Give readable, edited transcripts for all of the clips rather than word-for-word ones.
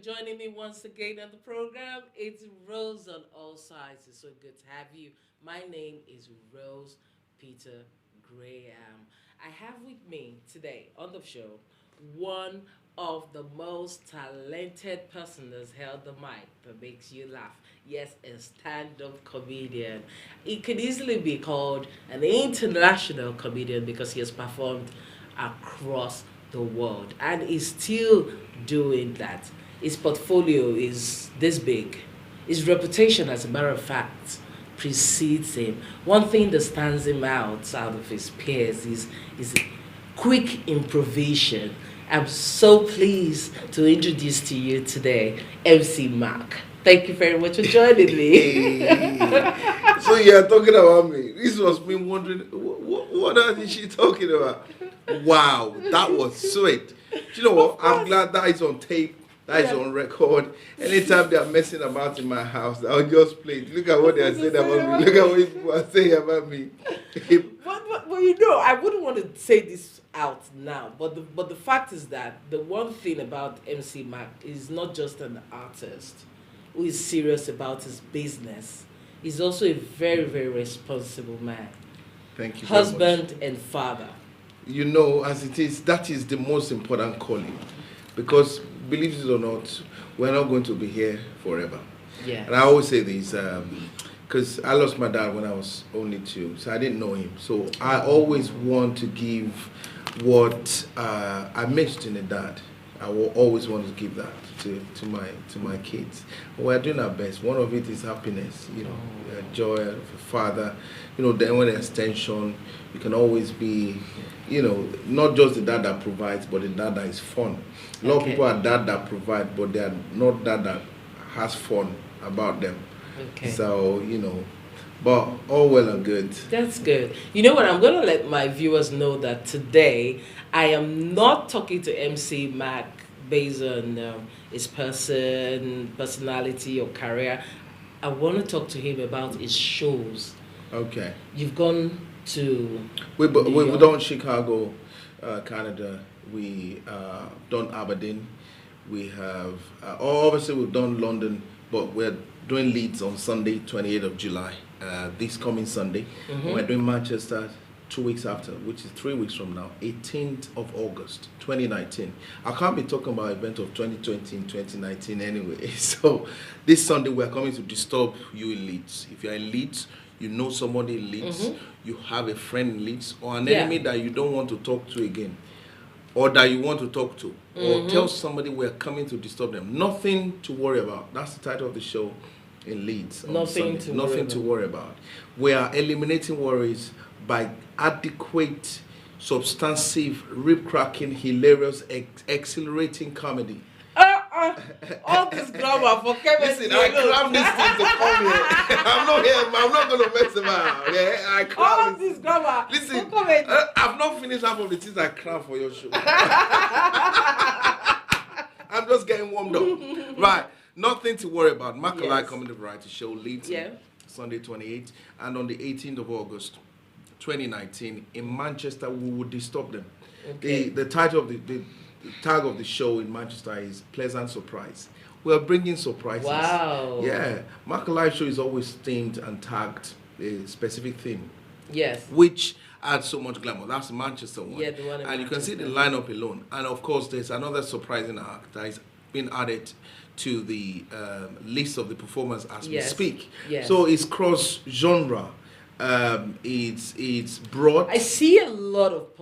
joining me once again on the program. It's Rose on all sides. It's so good to have you. My name is Rose Peter Graham. I have with me today on the show one of the most talented person that's held the mic that makes you laugh. Yes, a stand-up comedian. He could easily be called an international comedian because he has performed across the world and is still doing that. His portfolio is this big. His reputation, as a matter of fact, precedes him. One thing that stands him out of his peers is quick improvisation. I'm so pleased to introduce to you today MC Mark. Thank you very much for joining me. So you're talking about me. This was me wondering, what is she talking about? Wow, that was sweet. Do you know what? I'm glad that is on tape. That is on record. Anytime they are messing about in my house, I'll just play it. Look at what they are saying about me. Look at what people are saying about me. But you know, I wouldn't want to say this out now. But the fact is that the one thing about MC Mark is not just an artist who is serious about his business. He's also a very, very responsible man. Thank you. Husband and father. You know, as it is, that is the most important calling. Because, believe it or not, we're not going to be here forever. Yeah. And I always say this, because I lost my dad when I was only 2, so I didn't know him. So I always want to give what I missed in a dad. I will always want to give that to my kids. We're doing our best. One of it is happiness, joy of a father. Then when there's tension, you can always be, not just the dad that provides, but the dad that is fun. A lot of people are dad that provide, but they are not dad that has fun about them. Okay. So, but all well and good. That's good. You know what? I'm going to let my viewers know that today I am not talking to MC Mac based on his personality or career. I want to talk to him about his shows. Okay. You've gone to We've done Chicago, Canada. We done Aberdeen. We have obviously we've done London, but we're doing Leeds on Sunday, 28th of July. This coming Sunday. Mm-hmm. We're doing Manchester 2 weeks after, which is 3 weeks from now, 18th of August, 2019. I can't be talking about event of 2020 and 2019 anyway. So this Sunday we're coming to disturb you in Leeds. If you're in Leeds, you know somebody in Leeds, you have a friend in Leeds, or an enemy that you don't want to talk to again, or that you want to talk to, or tell somebody we're coming to disturb them. Nothing to worry about. That's the title of the show in Leeds. Nothing to worry about. We are eliminating worries by adequate, substantive, rib-cracking, hilarious, exhilarating comedy. All this grammar for chemistry. Listen, I cram this thing to come here. I'm not going to mess about. Yeah, I cram all this grammar. Listen, I've not finished half of the things I cram for your show. I'm just getting warmed up. Right, nothing to worry about. Mark and I Comedy Variety Show leads Sunday 28th, and on the 18th of August 2019 in Manchester, we will disturb them. Okay. The title of the tag of the show in Manchester is Pleasant Surprise. We are bringing surprises. Wow. Yeah. Mark Live Show is always themed and tagged a specific theme. Yes. Which adds so much glamour. That's the Manchester one. Yeah, the one in and you can see the lineup alone. And of course, there's another surprising act that is being added to the list of the performers as we speak. Yes. So it's cross genre. It's broad. I see a lot of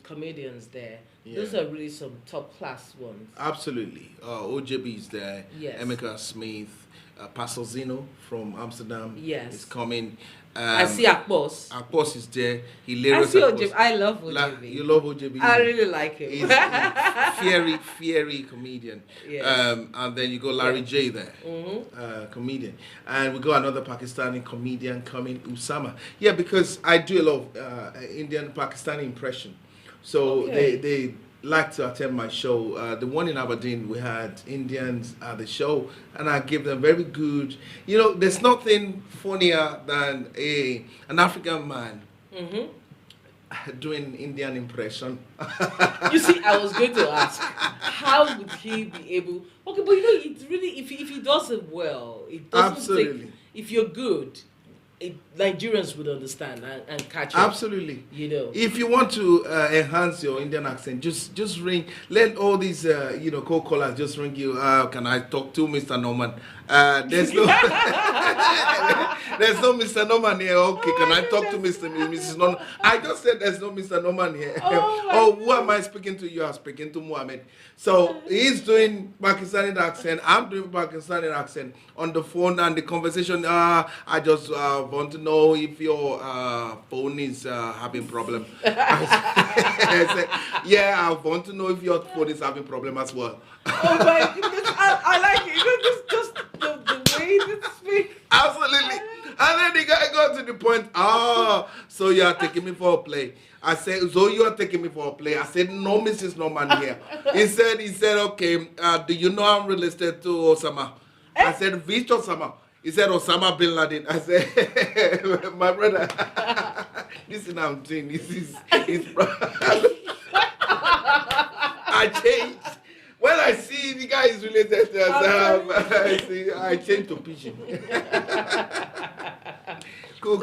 comedians there. Yeah. Those are really some top class ones. Absolutely. OJB is there. Yes. Emeka Smith, Pastor Zeno from Amsterdam is coming. I see Akbos. Akbos is there. Hilarious. I see OJB. I love OJB. You love OJB? I really like him. He's a fiery comedian. Yes. And then you got Larry J there, comedian. And we got another Pakistani comedian coming, Usama. Yeah, because I do a lot of Indian Pakistani impression. So they like to attend my show. The one in Aberdeen, we had Indians at the show, and I give them very good. There's nothing funnier than an African man doing Indian impression. You see, I was going to ask, how would he be able? Okay, but you know, it's really if he does it well, it doesn't Absolutely. take. If you're good, Nigerians would understand and catch up. Absolutely. You know. If you want to enhance your Indian accent, just ring. Let all these cold callers just ring you. Can I talk to Mr. Norman? There's no there's no Mr. Norman here. Okay, can I talk to Mrs. Norman? I just said there's no Mr. Norman here. Oh, who am I speaking to? You are speaking to Muhammad. So he's doing Pakistani accent. I'm doing Pakistani accent on the phone, and the conversation. I just want to know if your phone is having problem. I said, yeah, I want to know if your phone is having problem as well. Oh my goodness, I like it. You know, just the way they speak. Absolutely. And then the guy got to the point, so you are taking me for a play. I said, so you are taking me for a play. I said, no, Mrs. Norman here. He said, okay, do you know I'm related to Osama? I said, which Osama? He said, Osama bin Laden. I said, my brother, listen, I'm doing this. I changed. When I see the guy is related to us, I change to Pidgin. Cool.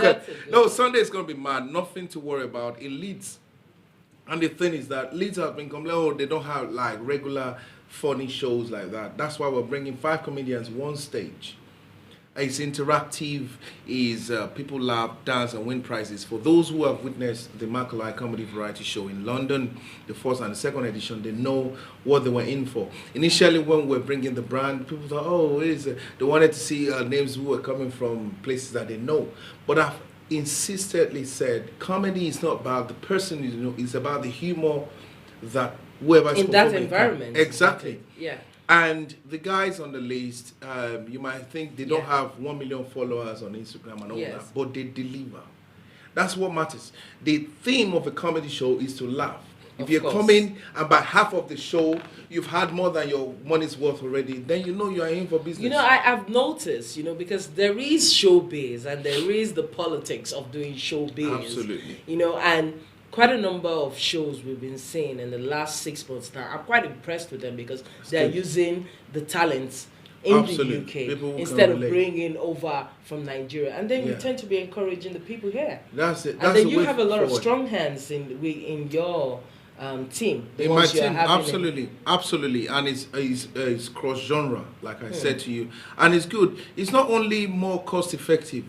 No, Sunday is going to be mad. Nothing to worry about. It Leeds. And the thing is that Leeds have been complaining, they don't have like regular funny shows like that. That's why we're bringing 5 comedians one stage. It's interactive, people laugh, dance, and win prizes. For those who have witnessed the Macaulay Comedy Variety Show in London, the first and the second edition, they know what they were in for. Initially, when we were bringing the brand, people thought, oh, what is it? They wanted to see names who were coming from places that they know. But I've insistently said, comedy is not about the person you know, it's about the humor that whoever is in that environment. Exactly. Yeah. And the guys on the list, you might think they don't have 1 million followers on Instagram and all that, but they deliver. That's what matters. The theme of a comedy show is to laugh. If you're coming and by half of the show, you've had more than your money's worth already, then you know you are in for business. You know, I've noticed, because there is showbiz and there is the politics of doing showbiz. Absolutely. And quite a number of shows we've been seeing in the last 6 months now. I'm quite impressed with them because they're using the talents in the UK instead of bringing over from Nigeria. And then we tend to be encouraging the people here. That's it. And then you have a lot of strong hands in your team. In my team, absolutely, and it's cross genre, like I said to you, and it's good. It's not only more cost effective.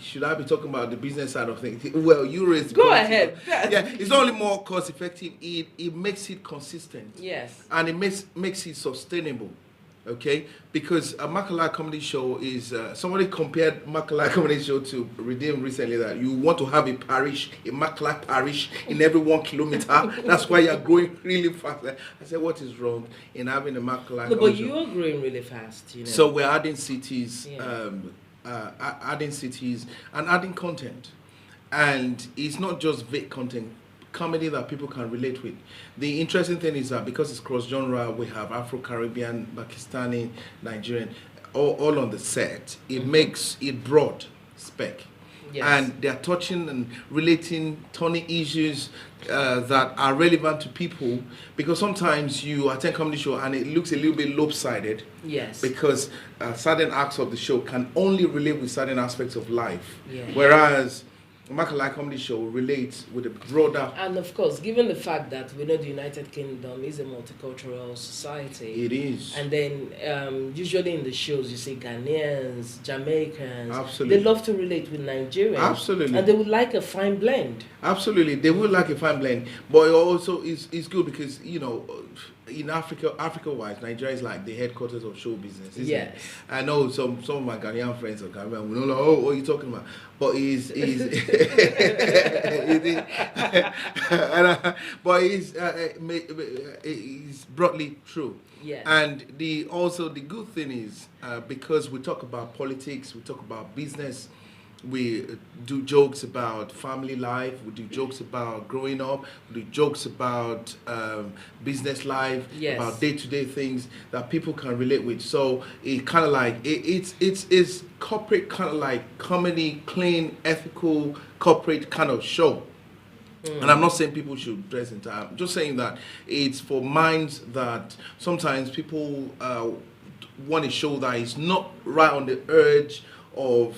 Should I be talking about the business side of things? Well, you raise. Go ahead. Yeah, it's not only more cost effective. It makes it consistent. Yes. And it makes it sustainable. Okay, because a Macaulay Comedy Show is somebody compared Macaulay Comedy Show to Redeem recently that you want to have a Macaulay parish in every 1 kilometer. That's why you're growing really fast. I said, what is wrong in having a Macaulay Comedy Show? But you're growing really fast, So we're adding cities, adding cities and adding content, and it's not just vague content. Comedy that people can relate with. The interesting thing is that because it's cross-genre, we have Afro-Caribbean, Pakistani, Nigerian, all on the set. It makes it broad spec. Yes. And they're touching and relating turning issues that are relevant to people, because sometimes you attend comedy show and it looks a little bit lopsided. Yes. Because certain acts of the show can only relate with certain aspects of life. Yeah. Whereas Macaulay Comedy Show relates with a broader... And of course, given the fact that we know the United Kingdom is a multicultural society. It is. And then usually in the shows you see Ghanaians, Jamaicans. Absolutely. They love to relate with Nigerians. Absolutely. And they would like a fine blend. Absolutely. They would like a fine blend. But it also is good because, in Africa-wise, Nigeria is like the headquarters of show business, isn't it? I know some of my Ghanaian friends are Ghanaian. We don't know, what are you talking about? But it's broadly true. Yeah. And the good thing is because we talk about politics, we talk about business. We do jokes about family life. We do jokes about growing up. We do jokes about business life, about day-to-day things that people can relate with. So it kind of like it's corporate, kind of like comedy, clean, ethical, corporate kind of show. And I'm not saying people should dress in tie. I'm just saying that it's for minds that sometimes people want to show that it's not right on the urge of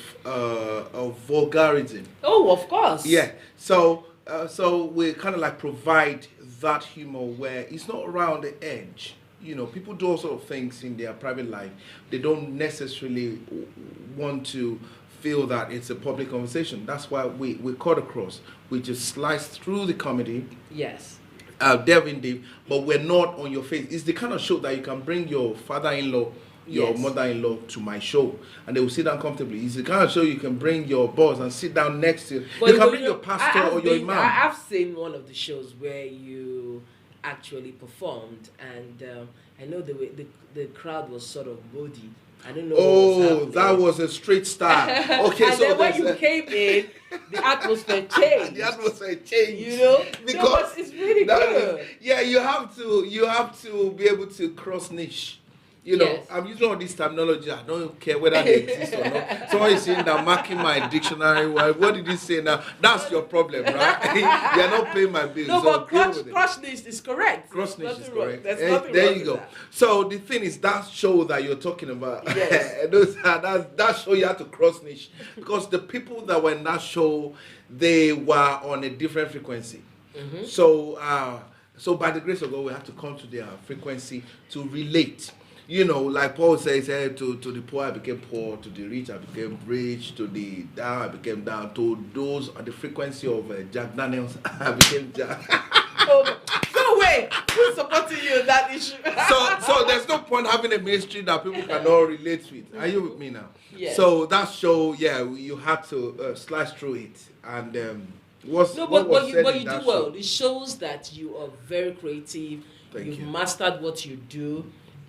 vulgarity. Oh, of course. Yeah. So we kind of like provide that humor where it's not around the edge. You know, people do all sort of things in their private life. They don't necessarily want to feel that it's a public conversation. That's why we cut across. We just slice through the comedy. Yes. Delve in deep, but we're not on your face. It's the kind of show that you can bring your father-in-law, your Yes. mother-in-law to my show, and they will sit down comfortably. It's the kind of show you can bring your boss and sit down next to you. But You can bring your pastor or your imam. I've seen one of the shows where you actually performed, and I know the crowd was sort of moody. I don't know. Oh, that was a straight start. Okay, and so then when you came in, the atmosphere changed. the atmosphere changed. You know, because it's really good. Yeah, you have to be able to cross niche. You know, Yes. I'm using all this terminology. I don't care whether they exist or not. Someone is saying that marking my dictionary. Well, what did he say now? That's your problem, right? You're not paying my bills. No, so but deal with it. cross niche is correct. Cross There's niche is nothing wrong. correct. There's nothing There wrong you with go. that. So the thing is, that show that you're talking about, Yes. that show you have to cross niche, because the people that were in that show, they were on a different frequency. Mm-hmm. So by the grace of God, we have to come to their frequency to relate. You know, like Paul says, to the poor I became poor, to the rich I became rich, to the down I became down, to those at the frequency of Jack Daniels I became Jack. No way. Who's supporting you in that issue? So there's no point having a ministry that people cannot relate with. Are you with me now? Yes. So that show, yeah, you had to slice through it, and what No, was but said you in do that well. show- It shows that you are very creative. Thank You've you. mastered what you do.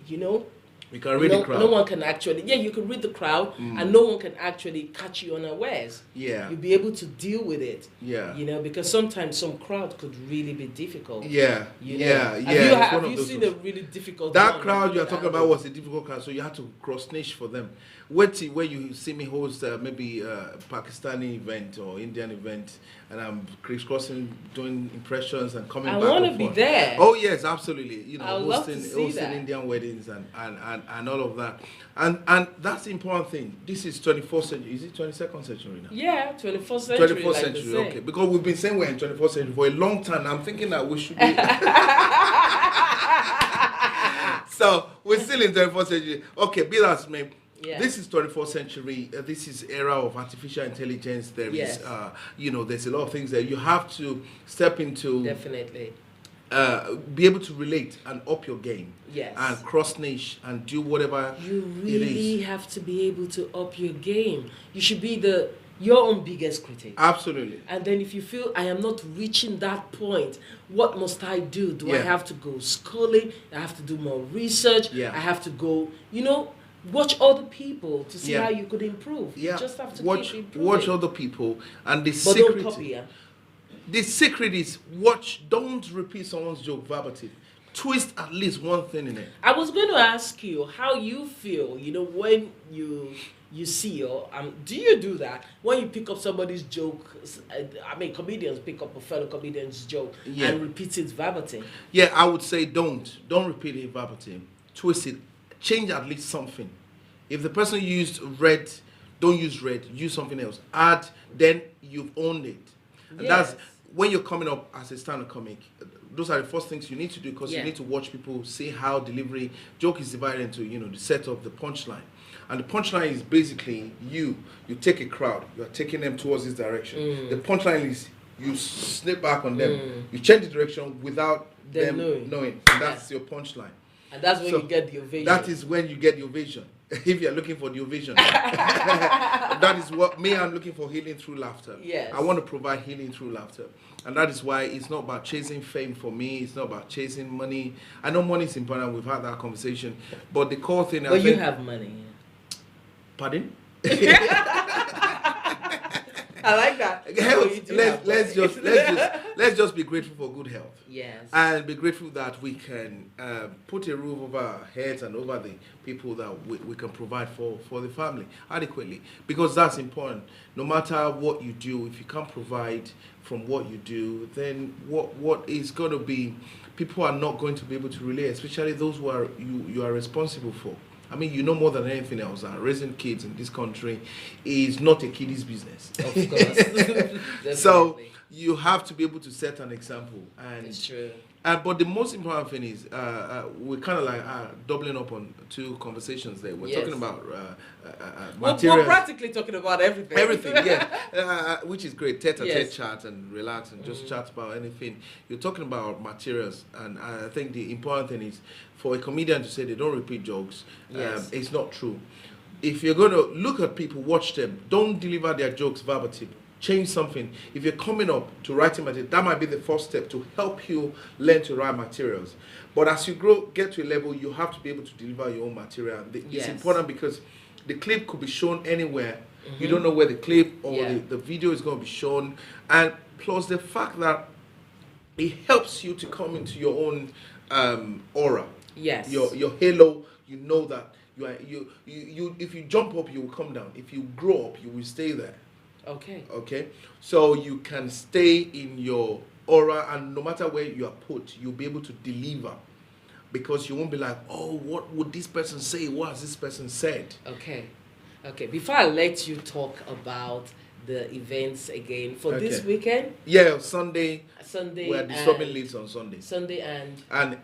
You know, You can read the crowd. no one can actually. Yeah, you can read the crowd, and no one can actually catch you unawares. Yeah. You'll be able to deal with it. Yeah. You know, because sometimes some crowd could really be difficult. Yeah, You know? yeah, Have yeah. you, it's have one of you those seen ones. a really difficult That one? crowd you're Yeah. talking about was a difficult crowd, so you had to cross niche for them. Wait till where you see me host maybe a Pakistani event or Indian event, and I'm crisscrossing, doing impressions and coming I back. wanna and be forth. there. Oh yes, absolutely. You know, I would love to see hosting that. Indian weddings and all of that, and that's the important thing. This is 24th century. Is it 22nd century now? Yeah, 21st century. 24th like century, they say. okay. Because we've been saying we're in 24th century for a long time. I'm thinking that we should be. So we're still in 24th century. Okay, be that as may. Yeah. This is 24th century. This is era of artificial intelligence. There Yes. is, there's a lot of things that you have to step into. Definitely. Be able to relate and up your game. Yes. And cross niche and do whatever You it really is. have to be able to up your game. You should be your own biggest critic. Absolutely. And then if you feel I am not reaching that point, what must I do? Do I Yeah. have to go schooling? I have to do more research? Yeah. I have to go, watch other people to see Yeah. how you could improve. Yeah. You just have to watch keep improving. watch other people, and the But secret. don't copy, yeah? The secret is don't repeat someone's joke verbatim. Twist at least one thing in it. I was going to ask you how you feel, when you see or do you do that when you pick up somebody's joke? Comedians pick up a fellow comedian's joke Yeah. and repeat it verbatim. Yeah, I would say don't repeat it verbatim. Twist it. Change at least something. If the person used red, don't use red. Use something else. Add, then you've owned it. And Yes. that's when you're coming up as a stand-up comic. Those are the first things you need to do, because Yeah. you need to watch people, see how delivery joke is divided into, the setup, the punchline. And the punchline is basically you take a crowd, you are taking them towards this direction. The punchline is you snip back on them. You change the direction without Them them knowing. And that's your punchline. And that's when So, you get the ovation. That is when you get the ovation. If you're looking for the ovation. That is what I'm looking for, healing through laughter. Yes. I want to provide healing through laughter. And that is why it's not about chasing fame for me. It's not about chasing money. I know money is important. We've had that conversation. But the core thing, But you have money. Pardon? I like that. Health. Let's just be grateful for good health. Yes. And be grateful that we can put a roof over our heads and over the people that we can provide for the family adequately, because that's important. No matter what you do, if you can't provide from what you do, then what is going to be, people are not going to be able to relate, especially those who are you are responsible for. I mean, you know more than anything else that raising kids in this country is not a kiddie's business. Of course. So you have to be able to set an example. And it's true. But the most important thing is we're kind of like doubling up on two conversations there. We're talking about materials. We're practically talking about everything. Everything, yeah. Which is great. Tete-a-tete chat and relax and just chat about anything. You're talking about materials, and I think the important thing is for a comedian to say they don't repeat jokes. It's not true. If you're going to look at people, watch them. Don't deliver their jokes verbatim. Change something. If you're coming up to writing material, that might be the first step to help you learn to write materials. But as you get to a level, you have to be able to deliver your own material. It's important because the clip could be shown anywhere. You don't know where the clip or the video is going to be shown. And plus the fact that it helps you to come into your own aura. Yes. Your halo, you know that you if you jump up, you will come down. If you grow up, you will stay there. Okay. So you can stay in your aura, and no matter where you are put, you'll be able to deliver, because you won't be like, oh, what would this person say? What has this person said? Okay. Before I let you talk about the events again for this weekend. Yeah, Sunday. We are disturbing Leeds on Sunday. Sunday and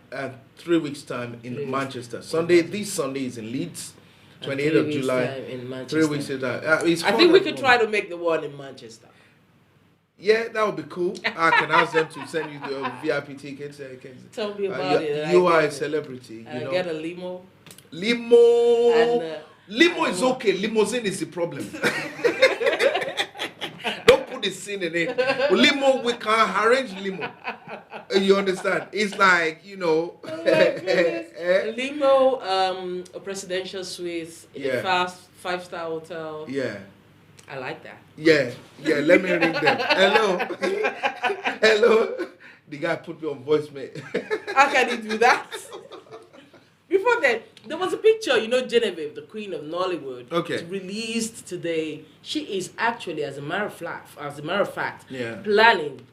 3 weeks time in Manchester. This Sunday is in Leeds. 28th of July. In Manchester. 3 weeks later. I think we could try to make the one in Manchester. Yeah, that would be cool. I can ask them to send you the VIP tickets. Tell me about it. You are a celebrity. You know? Get a limo. Limo is okay. Limousine is the problem. Don't put the scene in it. Limo, we can arrange limo. You understand? It's like, Oh my goodness. Limo, a presidential suite in a fast 5-star hotel. Yeah. I like that. Yeah. Let me ring them. Hello. The guy put me on voicemail. How can he do that? Before that, there was a picture, Genevieve, the queen of Nollywood, released today. She is actually, as a matter of fact, planning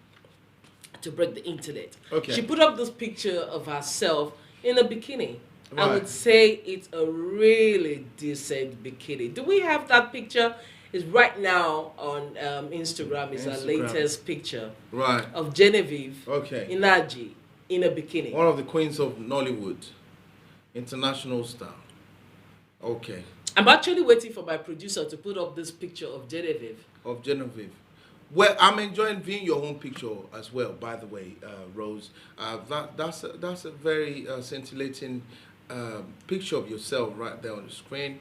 to break the internet. She put up this picture of herself in a bikini. Right. I would say it's a really decent bikini. Do we have that picture? It's right now on Instagram. It's our latest picture of Genevieve Inaji in a bikini. One of the queens of Nollywood. International star. Okay. I'm actually waiting for my producer to put up this picture of Genevieve. Well, I'm enjoying viewing your own picture as well, by the way, Rose. That's a very scintillating picture of yourself right there on the screen.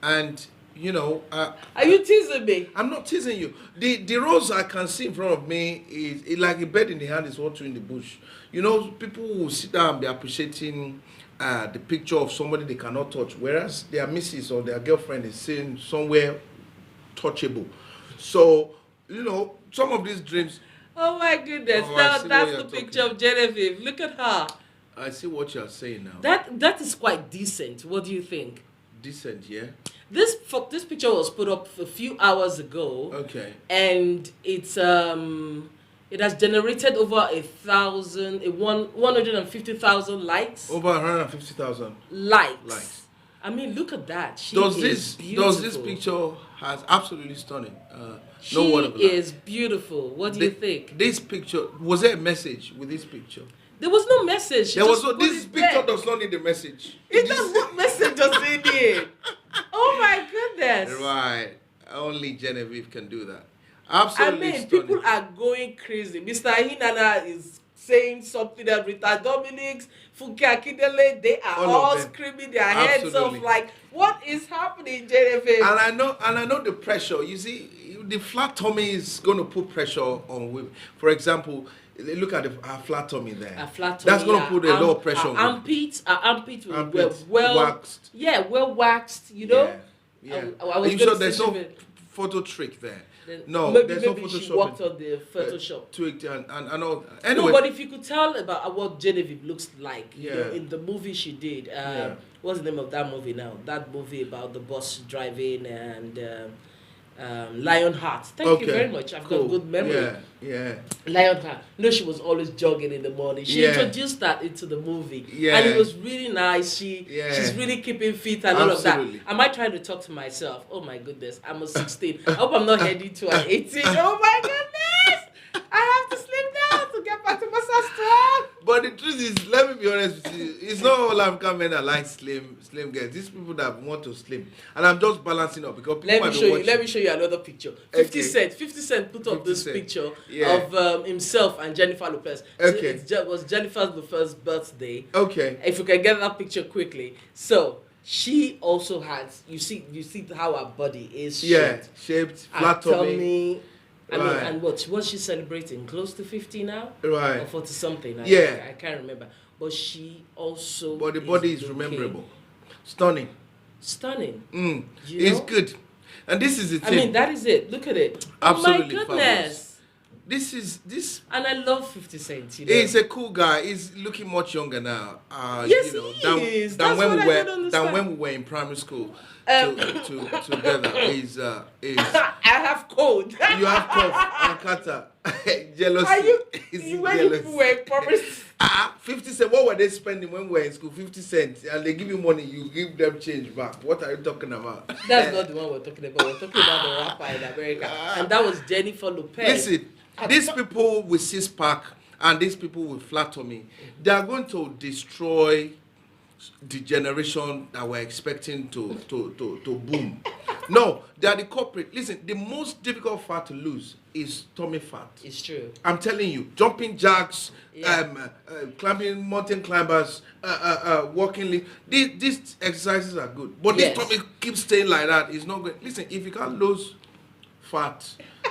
And, are you teasing me? I'm not teasing you. The Rose I can see in front of me is like a bird in the hand is water in the bush. People will sit down and be appreciating the picture of somebody they cannot touch, whereas their missus or their girlfriend is sitting somewhere touchable. So, some of these dreams. Oh my goodness! That's the picture of Genevieve. Look at her. I see what you're saying now. That is quite decent. What do you think? Decent, yeah. This picture was put up a few hours ago. Okay. And it's it has generated over 150,000 likes. Over 150,000 likes. I mean, look at that. Does this picture has absolutely stunning. She is beautiful. What do you think? This picture, was there a message with this picture? There was no message. This picture does not need a message. It does. What message does it need? Oh my goodness. Right. Only Genevieve can do that. Absolutely. I mean, people are going crazy. Mr. Hinana is saying something that Rita Dominics, Funke Akindele, they are all screaming their heads off like, what is happening, Genevieve? And I know the pressure. You see, the flat tummy is going to put pressure on women. For example, look at her flat tummy there. A flat tummy, that's going to put a lot of pressure on armpits. Armpits were well waxed. Yeah, well waxed. Yeah. Are you sure there's no photo trick there? Then No, maybe there's no maybe she Photoshop. worked on the Photoshop. Tweaked and all. Anyway. No, but if you could tell about what Genevieve looks like, you Yeah. know, in the movie she did, what's the name of that movie now? That movie about the bus driving and Lionheart. Thank you very much. I've got good memory. Yeah, yeah. Lionheart. You know, she was always jogging in the morning. She introduced that into the movie. Yeah. And it was really nice. She's really keeping fit and all of that. Am I trying to talk to myself? Oh my goodness. I'm a 16. I hope I'm not heading to an 18. Oh my goodness. I have to slim down to get back to myself strong. But the truth is, let me be honest with you, it's not all African men that like slim girls. These people that want to slim. And I'm just balancing up because people let me show you another picture. 50 Cent put up this picture of himself and Jennifer Lopez. Okay. It was Jennifer Lopez's birthday. Okay. If you can get that picture quickly. So she also has, you see how her body is shaped, flat tummy. I mean, and what's she celebrating? Close to 50 now? Right. Or 40 something. I can't remember. But she also. But the body is rememberable. Stunning. It's good. And this is the thing. I mean, that is it. Look at it. Absolutely. Oh my goodness. This. And I love 50 Cent. You know? He's a cool guy. He's looking much younger now. Yes, he is. Than when we were in primary school. Together. I have cold. You have cough and catarrh. Jealousy. Are you when you were in primary school? 50 cents. What were they spending when we were in school? 50 cents. And they give you money, you give them change back. What are you talking about? That's not the one we're talking about. We're talking about the rapper in America. And that was Jennifer Lopez. Listen, these people with six-pack and these people with flat tummy, they are going to destroy the generation that we're expecting to boom. No, they are the corporate. Listen, the most difficult fat to lose is tummy fat. It's true. I'm telling you, jumping jacks, climbing mountain climbers, walking. These exercises are good, but this tummy keeps staying like that. It's not good. Listen, if you can't lose fat,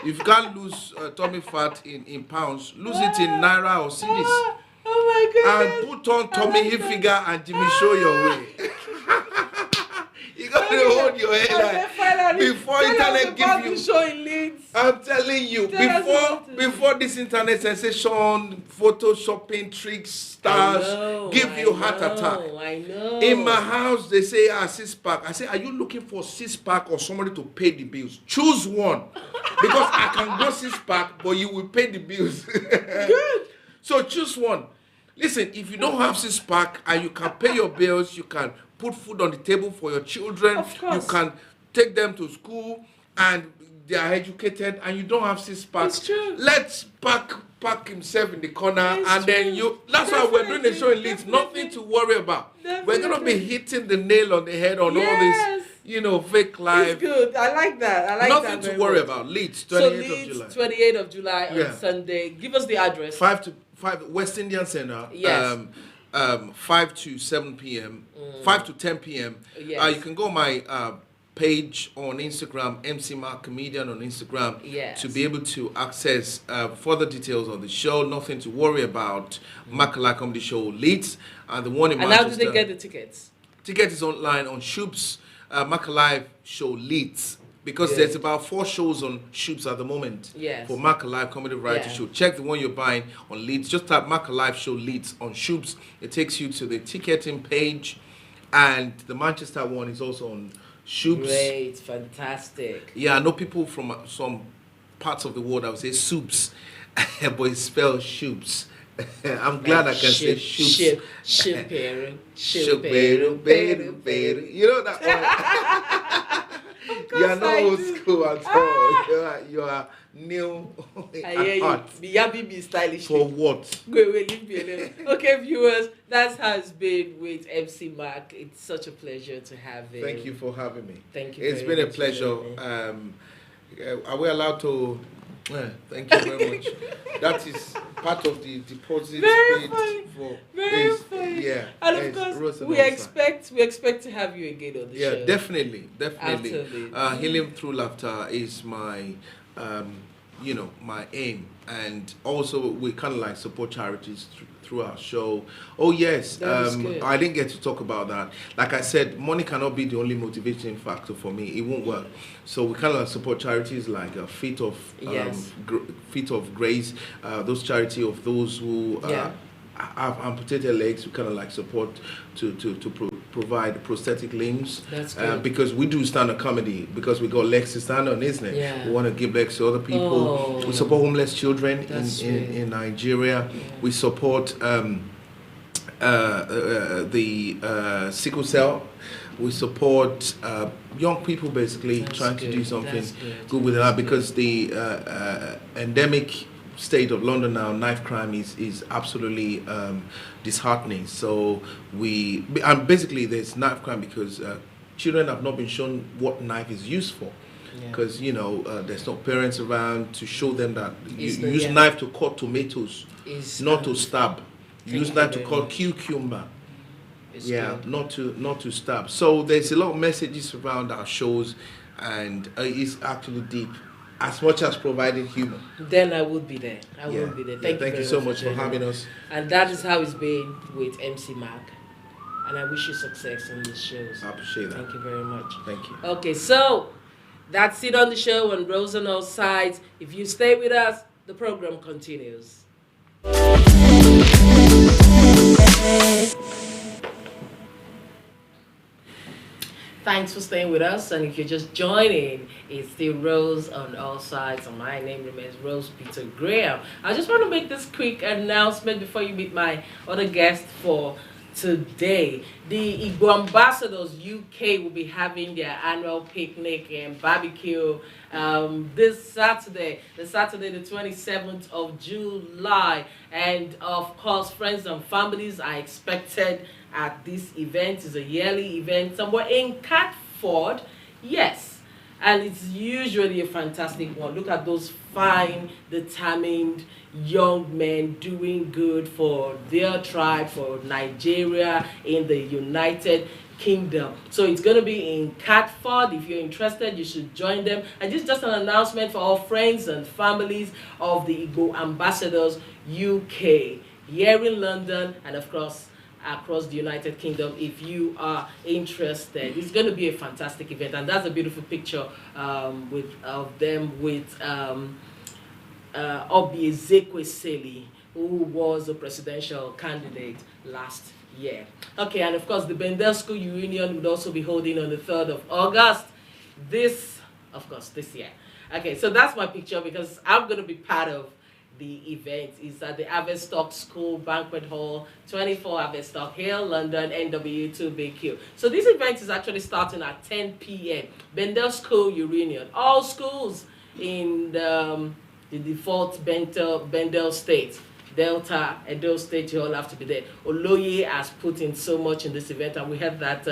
if you can't lose tummy fat in pounds, lose it in naira or cedis. Oh my goodness. And put on Tommy Hilfiger and Jimmy Show your way. You got to hold your head high before internet give you. I'm telling you, before this internet sensation, photoshopping tricks, stars give you heart attack. I know. In my house, they say 6-pack. I say, are you looking for 6-pack or somebody to pay the bills? Choose one, because I can go 6-pack, but you will pay the bills. Good. So choose one. Listen, if you don't have 6-pack and you can pay your bills, you can put food on the table for your children, of course. You can take them to school and they are educated, and you don't have 6-pack. It's true. Let's pack himself in the corner, then you. That's why we're doing the show in Leeds. Nothing to worry about. We're gonna be hitting the nail on the head on all this, fake life. It's good. I like that. Nothing to worry about. Leeds, 28th of July. 28th of July on Sunday. Give us the address. 5 to 5 West Indian Center. Yes. 5 to 7 p.m. 5 to 10 p.m. Yes. You can go my page on Instagram, MC Mark Comedian on Instagram, to be able to access further details on the show. Nothing to worry about. Makala Comedy Show Leeds, and the one in Manchester. And how do they get the tickets? Ticket is online on Shoops, Makala Show Leeds. Because there's about 4 shows on Shoops at the moment for Mark Alive Comedy Variety Show. Check the one you're buying on Leeds. Just type Mark Alive Show Leeds on Shoops. It takes you to the ticketing page. And the Manchester one is also on Shoops. Great, fantastic. Yeah, I know people from some parts of the world, I would say soups, but it's spelled Shoops. I'm glad I can say Shoops. Shoops. You know that one? You are not old school at all. You are new at heart. Be stylish. For what? Wait, leave me alone. Okay, viewers, that's how it's been with MC Mark. It's such a pleasure to have him. Thank you for having me. Thank you. It's been a pleasure. Are we allowed to? Thank you very much. That is part of the deposit very paid funny. for. Very funny. Yeah. And of course, we expect to have you again on the show. Yeah, definitely. Absolutely. Healing through laughter is my my aim. And also we kind of like support charities through our show. Oh yes, That is good. I didn't get to talk about that. Like I said, money cannot be the only motivating factor for me. It won't work. So we kind of like support charities like Feet of Yes. Feet of Grace, those charity of those who Yeah. have amputated legs. We kind of like support to provide prosthetic limbs. That's good. Because we do stand-up comedy, because we got legs to stand on, isn't it? Yeah. We want to give legs to other people. Oh. We support homeless children That's in Nigeria. Yeah. We support the sickle cell. We support young people, basically That's trying to good. do something That's good. good with that, That's because the endemic state of London now, knife crime is absolutely disheartening. So and basically there's knife crime because children have not been shown what knife is used for. Yeah. Because there's no parents around to show them that you It's the- use yeah. knife to cut tomatoes, Is, not to stab. You use thank knife you to very cut much. cucumber. It's Yeah, good. not to stab. So there's a lot of messages around our shows, and it's actually deep, as much as providing humor. Then I would be there. I Yeah. would be there. Yeah, Thank, thank you you very so much for joining having us. us. And that is how it's been with MC Mac. And I wish you success on these shows. I appreciate that. Thank you very much. Thank you. Okay, so that's it on the show on Rose on All Sides. If you stay with us, the program continues. Thanks for staying with us, and if you're just joining, it's still Rose on All Sides, and my name remains Rose Peter Graham. I just want to make this quick announcement before you meet my other guest for today. The Igbo Ambassadors UK will be having their annual picnic and barbecue this Saturday, the 27th of July. And of course, friends and families are expected at this event. It's a yearly event somewhere in Catford. Yes. And it's usually a fantastic one. Look at those fine, determined young men doing good for their tribe, for Nigeria, in the United Kingdom. So it's going to be in Catford. If you're interested, you should join them. And this is just an announcement for all friends and families of the Igbo Ambassadors UK here in London, and of course across the United Kingdom. If you are interested, it's going to be a fantastic event, and that's a beautiful picture of them with Obi Okoli, who was a presidential candidate last year. Okay, and of course the Bendel School Reunion will also be holding on the 3rd of August this year. Okay, so that's my picture, because I'm going to be part of the event. Is at the Averstock School Banquet Hall, 24 Averstock Hill, London, NW2BQ. So this event is actually starting at 10 p.m. Bendel School Reunion. All schools in the default Bendel state, Delta, Edo State, you all have to be there. Oloye has put in so much in this event, and we heard that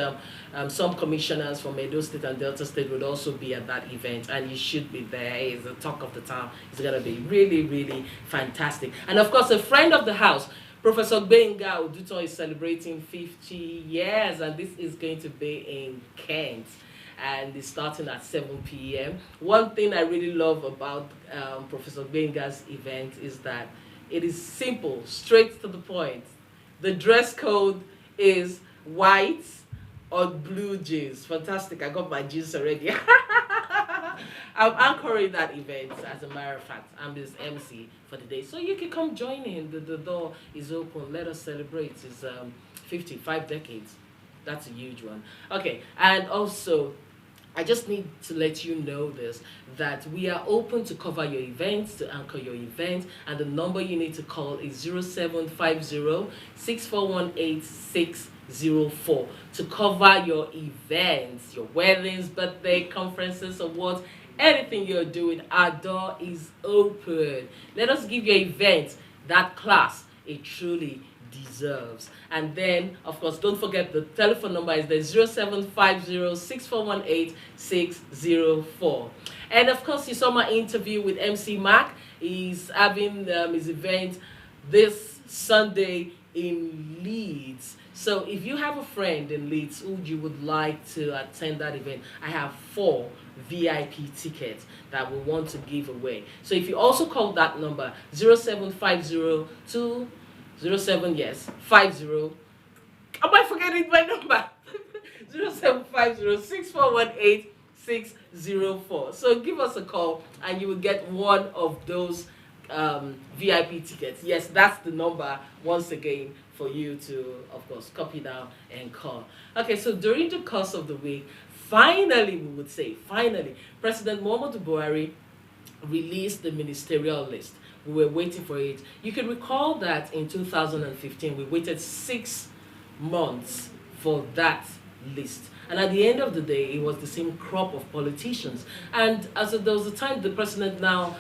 some commissioners from Edo State and Delta State would also be at that event, and you should be there. It's the talk of the town. It's going to be really, really fantastic. And of course, a friend of the house, Professor Benga Oduto, is celebrating 50 years, and this is going to be in Kent. And it's starting at 7 p.m. One thing I really love about Professor Benga's event is that it is simple, straight to the point. The dress code is white or blue jeans. Fantastic. I got my jeans already. I'm anchoring that event, as a matter of fact. I'm this MC for the day. So you can come join in. The door is open. Let us celebrate. It's 55 decades. That's a huge one. Okay, and also, I just need to let you know this, that we are open to cover your events, to anchor your event, and the number you need to call is 0750-6418-604 to cover your events, your weddings, birthday, conferences, awards, anything you're doing. Our door is open. Let us give your event that class it truly deserves. And then, of course, don't forget the telephone number is the 0750-6418-604. And of course, you saw my interview with MC Mac. He's having his event this Sunday in Leeds. So if you have a friend in Leeds who you would like to attend that event, I have 4 VIP tickets that we want to give away. So if you also call that number 0750207, yes, 50. Am I forgetting my number? 0750 So give us a call and you will get one of those VIP tickets. Yes, that's the number once again for you to, of course, copy down and call. Okay, so during the course of the week, finally, we would say, finally, President Muhammadu Buhari released the ministerial list. We were waiting for it. You can recall that in 2015, we waited 6 months for that list. And at the end of the day, it was the same crop of politicians. And as there was a time the president now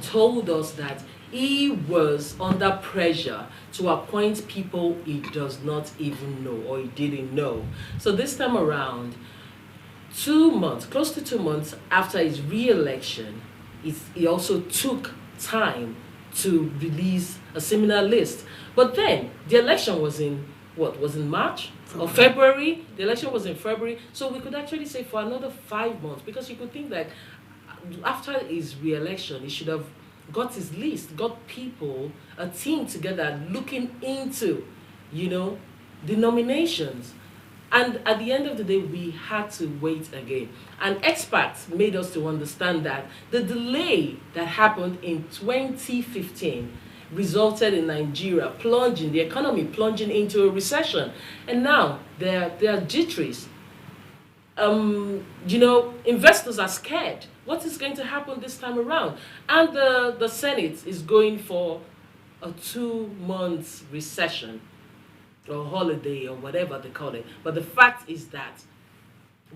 told us that he was under pressure to appoint people he does not even know or he didn't know. So this time around, 2 months, close to 2 months after his re-election, he also took time to release a similar list. But then the election was in what? Was in March or February? The election was in February. So we could actually say for another 5 months, because you could think that after his re-election, he should have got his list, got people, a team together looking into, the nominations. And at the end of the day, we had to wait again. And experts made us to understand that the delay that happened in 2015 resulted in Nigeria the economy plunging into a recession. And now there are jitteries. Investors are scared. What is going to happen this time around? And the Senate is going for a 2 months recession or holiday or whatever they call it. But the fact is that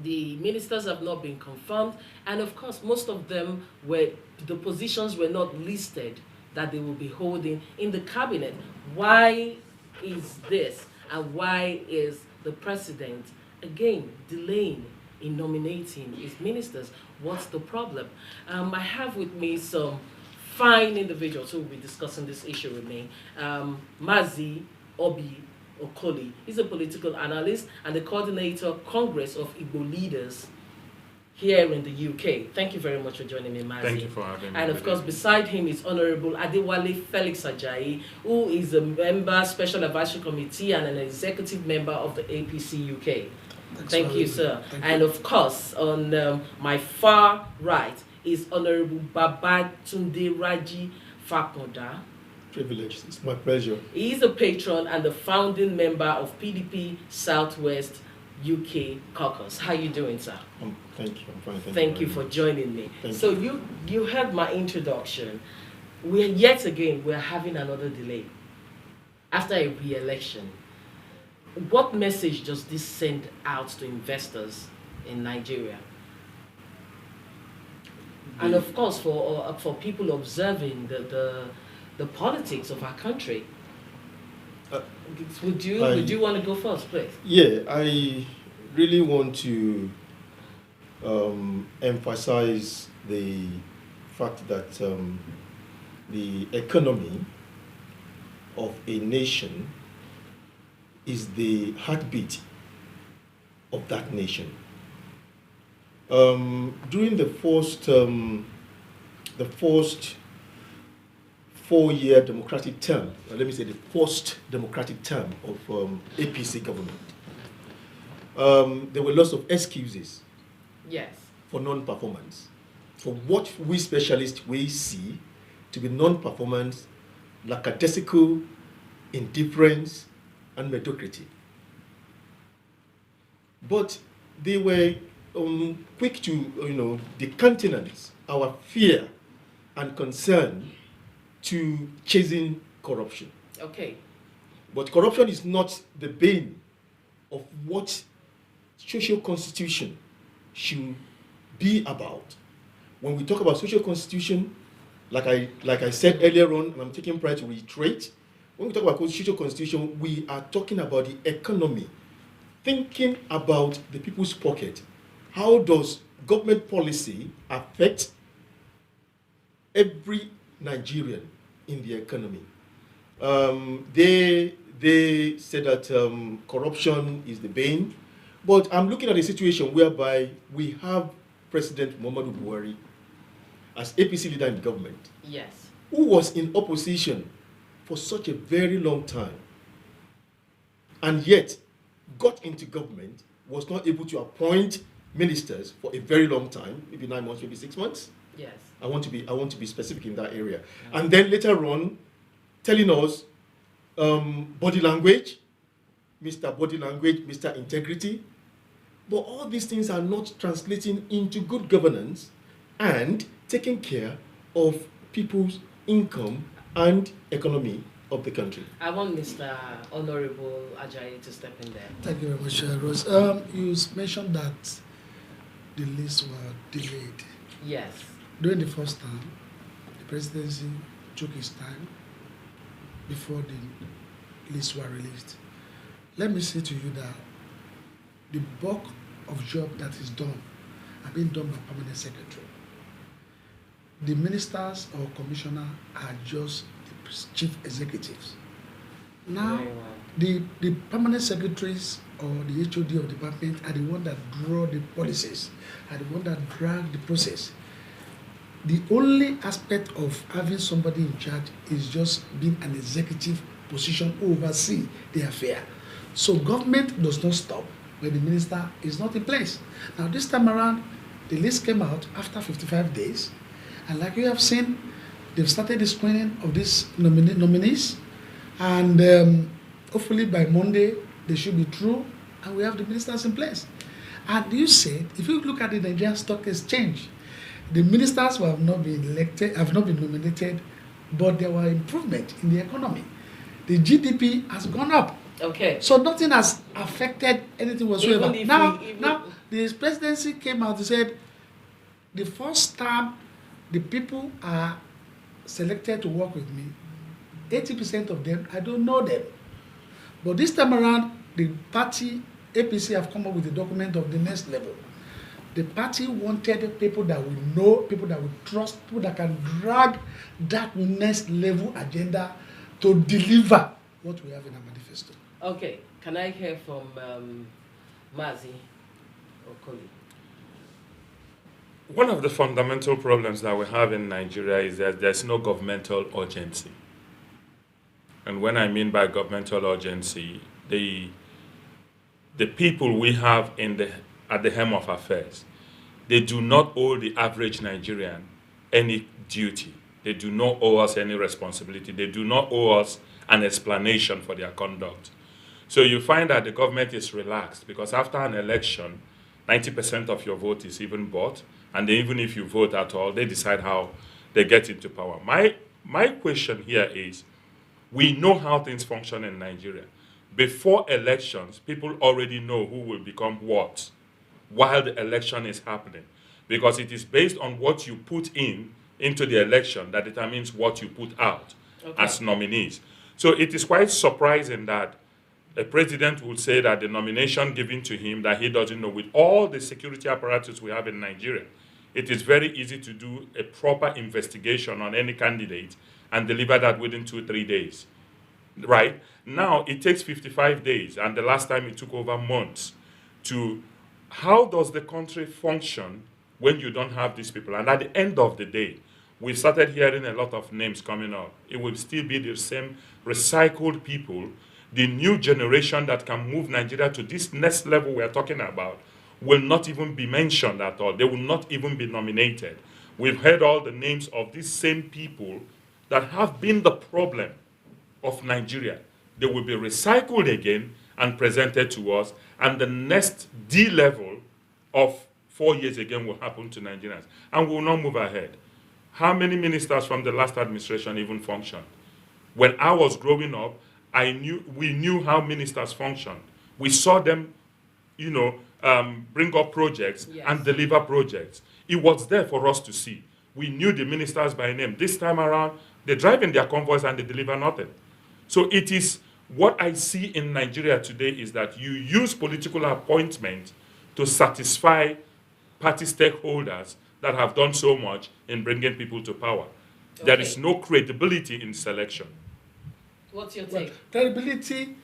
the ministers have not been confirmed, and of course most of them the positions were not listed that they will be holding in the cabinet. Why is this, and why is the president again delaying in nominating his ministers? What's the problem? I have with me some fine individuals who will be discussing this issue with me. Mazi Obi Okoli. He's a political analyst and the coordinator Congress of Igbo leaders here in the UK. Thank you very much for joining me, Mazi. Thank you for having me. And of course, beside him is Honorable Adewale Felix Ajayi, who is a member, Special Advisory Committee, and an executive member of the APC UK. Thank you, sir. And of course, on my far right is Honorable Babatunde Raji-Fapohunda. Privilege. It's my pleasure. He is a patron and the founding member of PDP Southwest UK Caucus. How you doing, sir? Thank you. I'm fine. Thank you for joining me. Thank you heard my introduction. We're having another delay after a re-election. What message does this send out to investors in Nigeria? And of course, for people observing the politics of our country. Would you want to go first, please? Yeah, I really want to emphasize the fact that the economy of a nation is the heartbeat of that nation. During the first 4-year democratic term, or let me say the post-democratic term of APC government, there were lots of excuses for non-performance, for what we specialists we see to be non-performance, lackadaisical, indifference, and mediocrity. But they were quick to decountenance our fear and concern to chasing corruption. Okay. But corruption is not the bane of what social constitution should be about. When we talk about social constitution, like I said earlier on, and I'm taking pride to reiterate, when we talk about social constitution, we are talking about the economy, thinking about the people's pocket. How does government policy affect every Nigerian in the economy? They said that corruption is the bane, but I'm looking at a situation whereby we have President Muhammadu Buhari as APC leader in the government, Yes. who was in opposition for such a very long time, and yet got into government, was not able to appoint ministers for a very long time, maybe 9 months, maybe 6 months. Yes. I want to be specific in that area. And then later on, telling us body language, Mr. Body Language, Mr. Integrity. But all these things are not translating into good governance and taking care of people's income and economy of the country. I want Mr. Honorable Ajayi to step in there. Thank you very much, Rose. You mentioned that the lists were delayed. Yes. During the first term, the presidency took its time before the lists were released. Let me say to you that the bulk of job that is done are being done by permanent secretary. The ministers or commissioner are just the chief executives. Now, Very well. the permanent secretaries or the HOD of the department are the one that draw the policies, are the one that drag the process. The only aspect of having somebody in charge is just being an executive position who oversee the affair. So government does not stop when the minister is not in place. Now this time around, the list came out after 55 days, and like you have seen, they've started the screening of these nominees, and hopefully by Monday they should be through, and we have the ministers in place. And you said, if you look at the Nigerian Stock Exchange, the ministers who have not been elected, have not been nominated, but there were improvement in the economy. The GDP has gone up. Okay. So nothing has affected anything whatsoever. Now, even- now the presidency came out and said, the first time the people are selected to work with me, 80% of them, I don't know them. But this time around, the party, APC, have come up with a document of the next level. The party wanted people that we know, people that we trust, people that can drag that next level agenda to deliver what we have in our manifesto. Okay. Can I hear from Mazi Okoli? One of the fundamental problems that we have in Nigeria is that there's no governmental urgency. And when I mean by governmental urgency, the people we have at the helm of affairs, they do not owe the average Nigerian any duty. They do not owe us any responsibility. They do not owe us an explanation for their conduct. So you find that the government is relaxed because after an election, 90% of your vote is even bought, and even if you vote at all, they decide how they get into power. My question here is, we know how things function in Nigeria. Before elections, people already know who will become what while the election is happening, because it is based on what you put into the election that determines what you put out as nominees. So it is quite surprising that a president would say that the nomination given to him that he doesn't know. With all the security apparatus we have in Nigeria, it is very easy to do a proper investigation on any candidate and deliver that within 2-3 days. Right? Now, it takes 55 days, and the last time it took over months. How does the country function when you don't have these people? And at the end of the day, we started hearing a lot of names coming up. It will still be the same recycled people. The new generation that can move Nigeria to this next level we're talking about will not even be mentioned at all. They will not even be nominated. We've heard all the names of these same people that have been the problem of Nigeria. They will be recycled again and presented to us, and the next D level of 4 years again will happen to Nigerians, and we will not move ahead. How many ministers from the last administration even functioned? When I was growing up, we knew how ministers functioned. We saw them, bring up projects and deliver projects. It was there for us to see. We knew the ministers by name. This time around, they drive in their convoys and they deliver nothing. So it is what I see in Nigeria today is that you use political appointment to satisfy party stakeholders that have done so much in bringing people to power. There is no credibility in selection. What's your Well, take? credibility,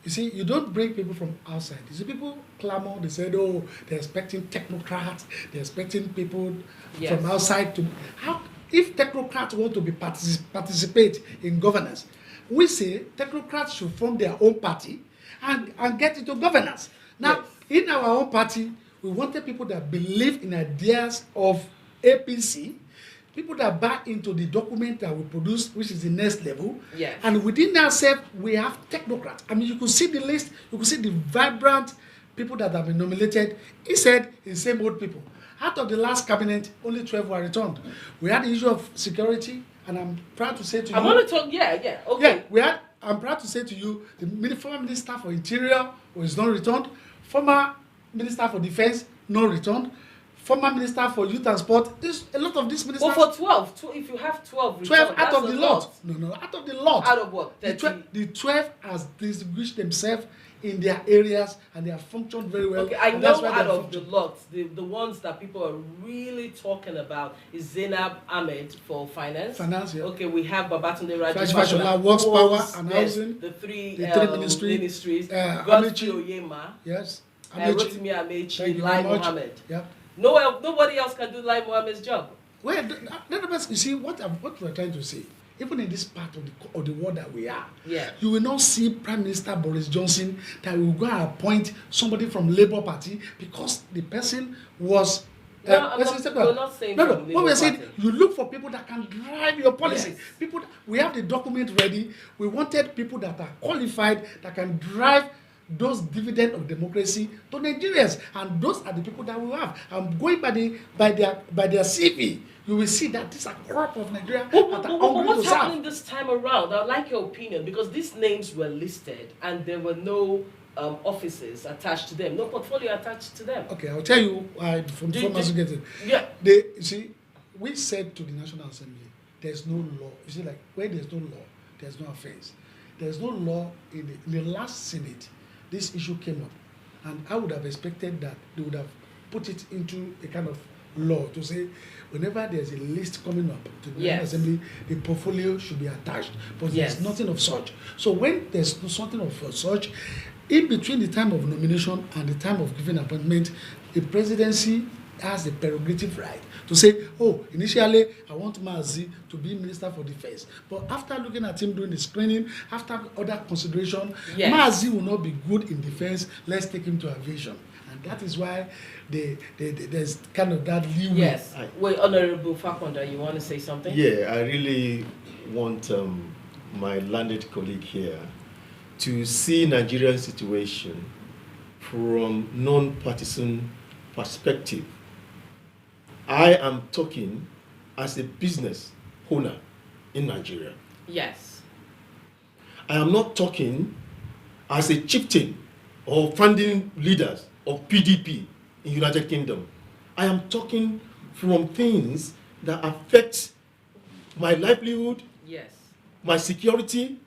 you see, you don't bring people from outside. You see, people clamor, they said, oh, they're expecting technocrats, they're expecting people Yes. from outside to. How, if technocrats want to be participate in governance, we say technocrats should form their own party and get into governance. Now, Yes. in our own party, we wanted people that believe in ideas of APC, people that buy into the document that we produce, which is the next level. Yes. And within ourselves, we have technocrats. I mean, you could see the list, you could see the vibrant people that have been nominated. He said the same old people. Out of the last cabinet, only 12 were returned. We had the issue of security, and I'm proud to say to you. I want to talk. Yeah. Okay. Yeah, I'm proud to say to you, the former Minister for Interior was not returned. Former Minister for Defense, not returned. Former Minister for Youth and Sport. There's a lot of these ministers. But for 12, if you have 12 12 returned, out of that's the a lot. No, out of the lot. Out of what? The 30? the 12 has distinguished themselves in their areas and they have functioned very well. Okay, I and know that's why they out have of the functioned. lot, the ones that people are really talking about is Zainab Ahmed for finance. Finance, yeah. Okay, we have Babatunde Raji-Fapohunda, Raji-Fapohunda, Works, who Power owns, and yes, Housing, the three the three ministries. Amechi. Godfrey Oyema, Yes. Rotimi Thank Amechi, you Lai very much. Mohammed. Yeah. Nobody else can do Lai Mohammed's job. Well, you see what we're trying to say. Even in this part of the world that we are, Yeah. you will not see Prime Minister Boris Johnson that will go and appoint somebody from Labour Party because the person was. No, we're not saying no. from What Labour we're saying, Party. you look for people that can drive your policy. Yes. People, we have the document ready. We wanted people that are qualified that can drive those dividend of democracy to Nigerians, and those are the people that we have. I'm going by their CV. You will see that these are crop of Nigeria that are hungry What's to serve. happening this time around? I'd like your opinion because these names were listed and there were no offices attached to them, no portfolio attached to them. Okay, I'll tell you from Mazi Obi Okoli. Yeah. You see, we said to the National Assembly, there's no law. You see, like where there's no law, there's no offense. There's no law in the last Senate. This issue came up, and I would have expected that they would have put it into a kind of law to say whenever there's a list coming up to the National Assembly, the portfolio should be attached. But there's nothing of such. So when there's something of such, in between the time of nomination and the time of giving appointment, the presidency has the prerogative right to say, oh, initially I want Mazi to be Minister for Defense. But after looking at him doing the screening, after other consideration, Mazi will not be good in defense, let's take him to aviation. And that is why there's kind of that leeway. Yes. Wait, Honorable Fapohunda, you want to say something? Yeah, I really want my landed colleague here to see Nigerian situation from non-partisan perspective. I am talking as a business owner in Nigeria. Yes. I am not talking as a chieftain or founding leaders of PDP in United Kingdom. I am talking from things that affect my livelihood, Yes. my security,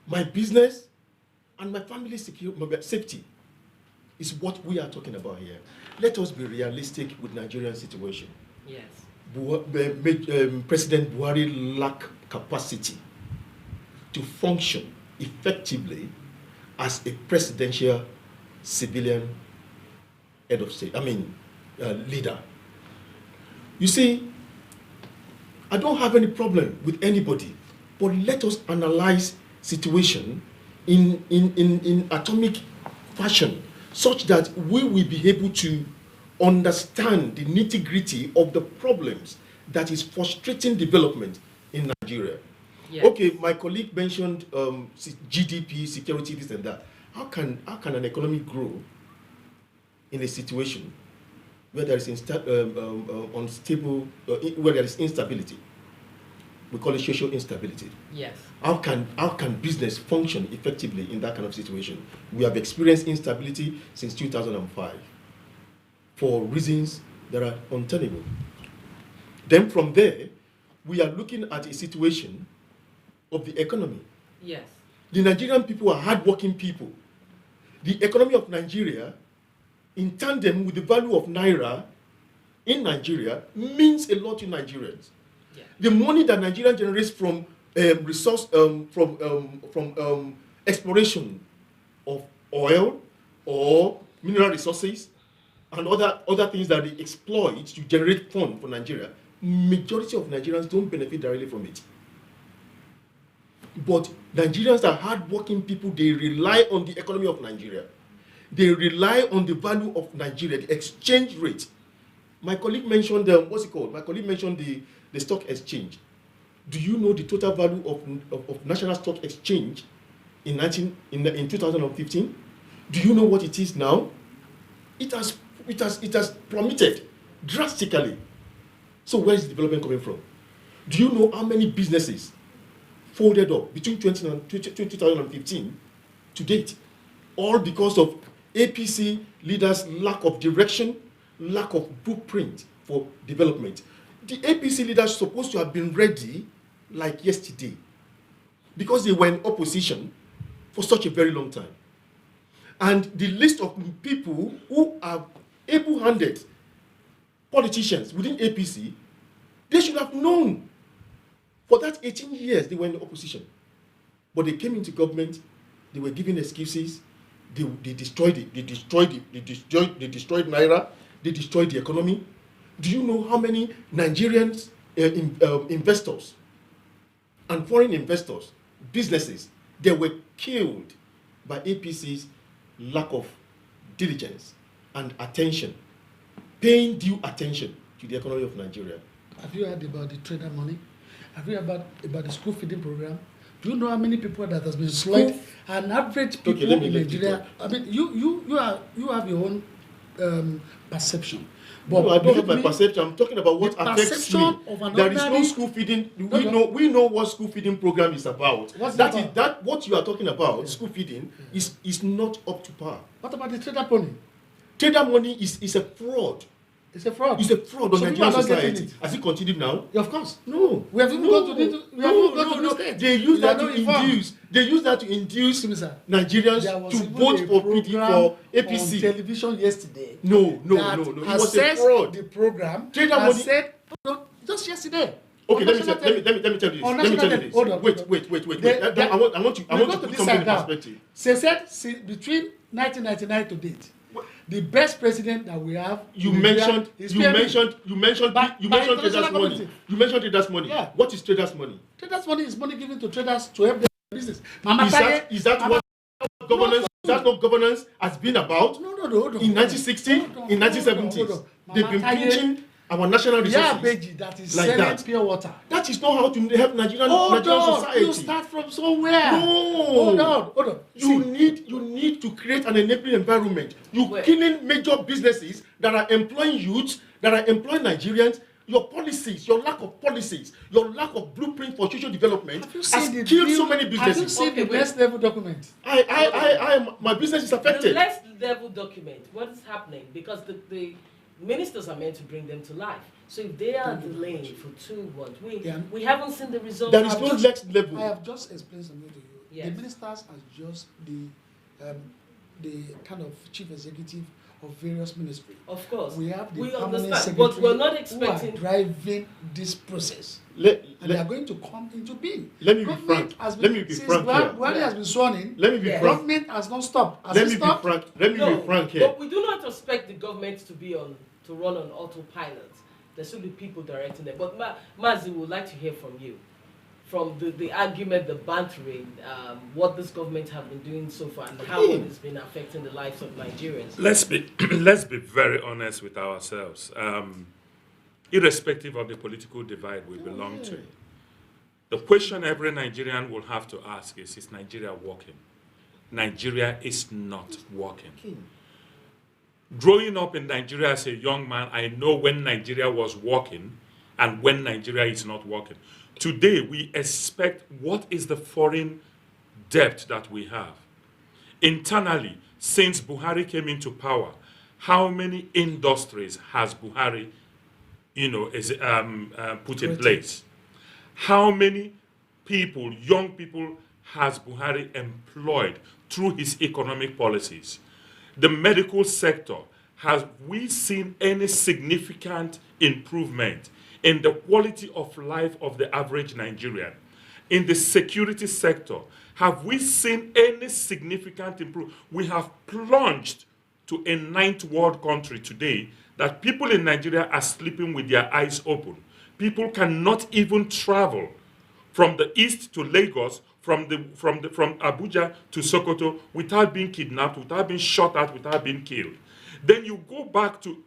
my business, and my family safety is what we are talking about here. Let us be realistic with Nigerian situation. Yes. President Buhari lack capacity to function effectively as a presidential civilian head of state, leader. You see, I don't have any problem with anybody, but let us analyze situation in atomic fashion such that we will be able to understand the nitty-gritty of the problems that is frustrating development in Nigeria. Yes. Okay, my colleague mentioned GDP, security, this and that. How can an economy grow in a situation where there is unstable, where there is instability? We call it social instability. Yes. How can business function effectively in that kind of situation? We have experienced instability since 2005 for reasons that are untenable. Then from there, we are looking at a situation of the economy. Yes. The Nigerian people are hardworking people. The economy of Nigeria, in tandem with the value of Naira in Nigeria, means a lot to Nigerians. Yeah. The money that Nigeria generates from resource from exploration of oil or mineral resources and other things that they exploit to generate funds for Nigeria, majority of Nigerians don't benefit directly from it. But Nigerians are hardworking people. They rely on the economy of Nigeria. They rely on the value of Nigeria, the exchange rate. My colleague mentioned what's it called? My colleague mentioned the stock exchange. Do you know the total value of National Stock Exchange in 2015? Do you know what it is now? It has plummeted drastically. So where is the development coming from? Do you know how many businesses folded up between 2015 to date? All because of APC leaders' lack of direction, lack of blueprint for development. The APC leaders supposed to have been ready like yesterday because they were in opposition for such a very long time. And the list of people who are able-handed politicians within APC, they should have known. For that 18 years, they were in opposition. But they came into government, they were giving excuses, they destroyed Naira, they destroyed the economy. Do you know how many Nigerians investors and foreign investors, businesses, they were killed by APC's lack of diligence and attention, paying due attention to the economy of Nigeria? Have you heard about the trader money? Have you heard about the school feeding program? Do you know how many people that has been employed? An average people in Nigeria. I mean, you have your own perception. But no, I don't have my perception. I'm talking about what affects me. There is no school feeding. We know what school feeding program is about. What you are talking about, school feeding, is not up to par. What about the trader money? Trader money is a fraud. It's a fraud. It's a fraud on Nigerian society. Has it continued now? Yeah, of course. No. We have even gone to the state. They use that to induce. They use that to induce Nigerians to vote for APC. On television yesterday. No. It was a fraud. The program Trader money. Said just yesterday. Okay, let me tell you this. Hold on. Wait. I want to put something in perspective. They said between 1999 to date, the best president that we have. You mentioned traders money. You mentioned traders money. Yeah. What is traders money? Traders money is money given to traders to help their business. Is that what governance? Is that what governance has been about? No. In 1960, in 1970s, they've been pinching our national resources. That is selling pure water. That is not how to help Nigerian society. You start from somewhere. No. Hold on. You need to create an enabling environment. Killing major businesses that are employing youths, that are employing Nigerians. Your policies, your lack of policies, your lack of blueprint for social development has killed so many businesses. Have you seen the next level document? My business is affected. The next level document, what is happening? Because the ministers are meant to bring them to life. So if they are delaying for 2 months, we haven't seen the results. There is no next level. I have just explained something to you. Yes. The ministers are just the kind of chief executive of various ministries. Of course. We have the we permanent understand, secretary but we're not expecting who are driving this process. They are going to come into being. Let me be frank. Buhari has been sworn in. Let me be frank. Government has not stopped. Let me be frank here. But we do not expect the government to run on autopilot. There should be people directing them. But Mazi, would like to hear from you. From the argument, the bantering, what this government have been doing so far and how it has been affecting the lives of Nigerians. Let's be very honest with ourselves. Irrespective of the political divide we belong to, the question every Nigerian will have to ask is Nigeria working? Nigeria is not working. Growing up in Nigeria as a young man, I know when Nigeria was working and when Nigeria is not working. Today, we expect what is the foreign debt that we have. Internally, since Buhari came into power, how many industries has Buhari, put in place? How many people, young people, has Buhari employed through his economic policies? The medical sector, have we seen any significant improvement in the quality of life of the average Nigerian? in the security sector, have we seen any significant improvement? We have plunged to a ninth world country today that people in Nigeria are sleeping with their eyes open. People cannot even travel from the east to Lagos, from Abuja to Sokoto without being kidnapped, without being shot at, without being killed. Then you go back to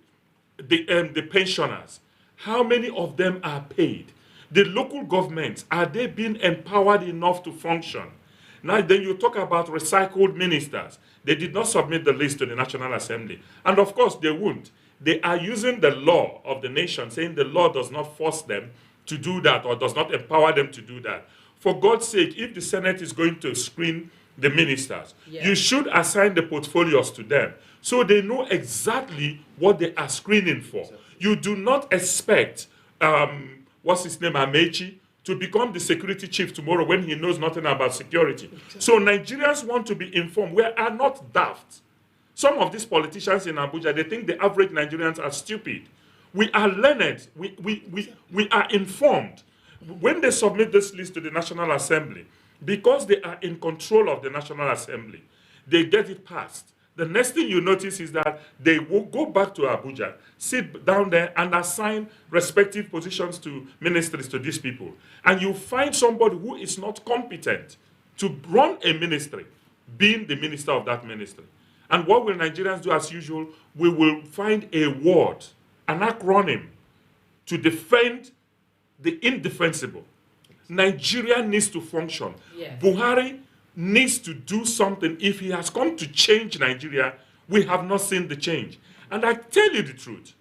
the pensioners. How many of them are paid? The local governments, are they being empowered enough to function? Now then you talk about recycled ministers. They did not submit the list to the National Assembly. And of course they won't. They are using the law of the nation, saying the law does not force them to do that or does not empower them to do that. For God's sake, if the Senate is going to screen the ministers, you should assign the portfolios to them so they know exactly what they are screening for. You do not expect, what's his name, Amechi, to become the security chief tomorrow when he knows nothing about security. So Nigerians want to be informed. We are not daft. Some of these politicians in Abuja, they think the average Nigerians are stupid. We are learned. We are informed. When they submit this list to the National Assembly, because they are in control of the National Assembly, they get it passed. The next thing you notice is that they will go back to Abuja, sit down there and assign respective positions to ministries to these people. And you find somebody who is not competent to run a ministry, being the minister of that ministry. And what will Nigerians do as usual? We will find a word, an acronym, to defend the indefensible. Nigeria needs to function. Yes. Buhari needs to do something. If he has come to change Nigeria, we have not seen the change. And I tell you the truth.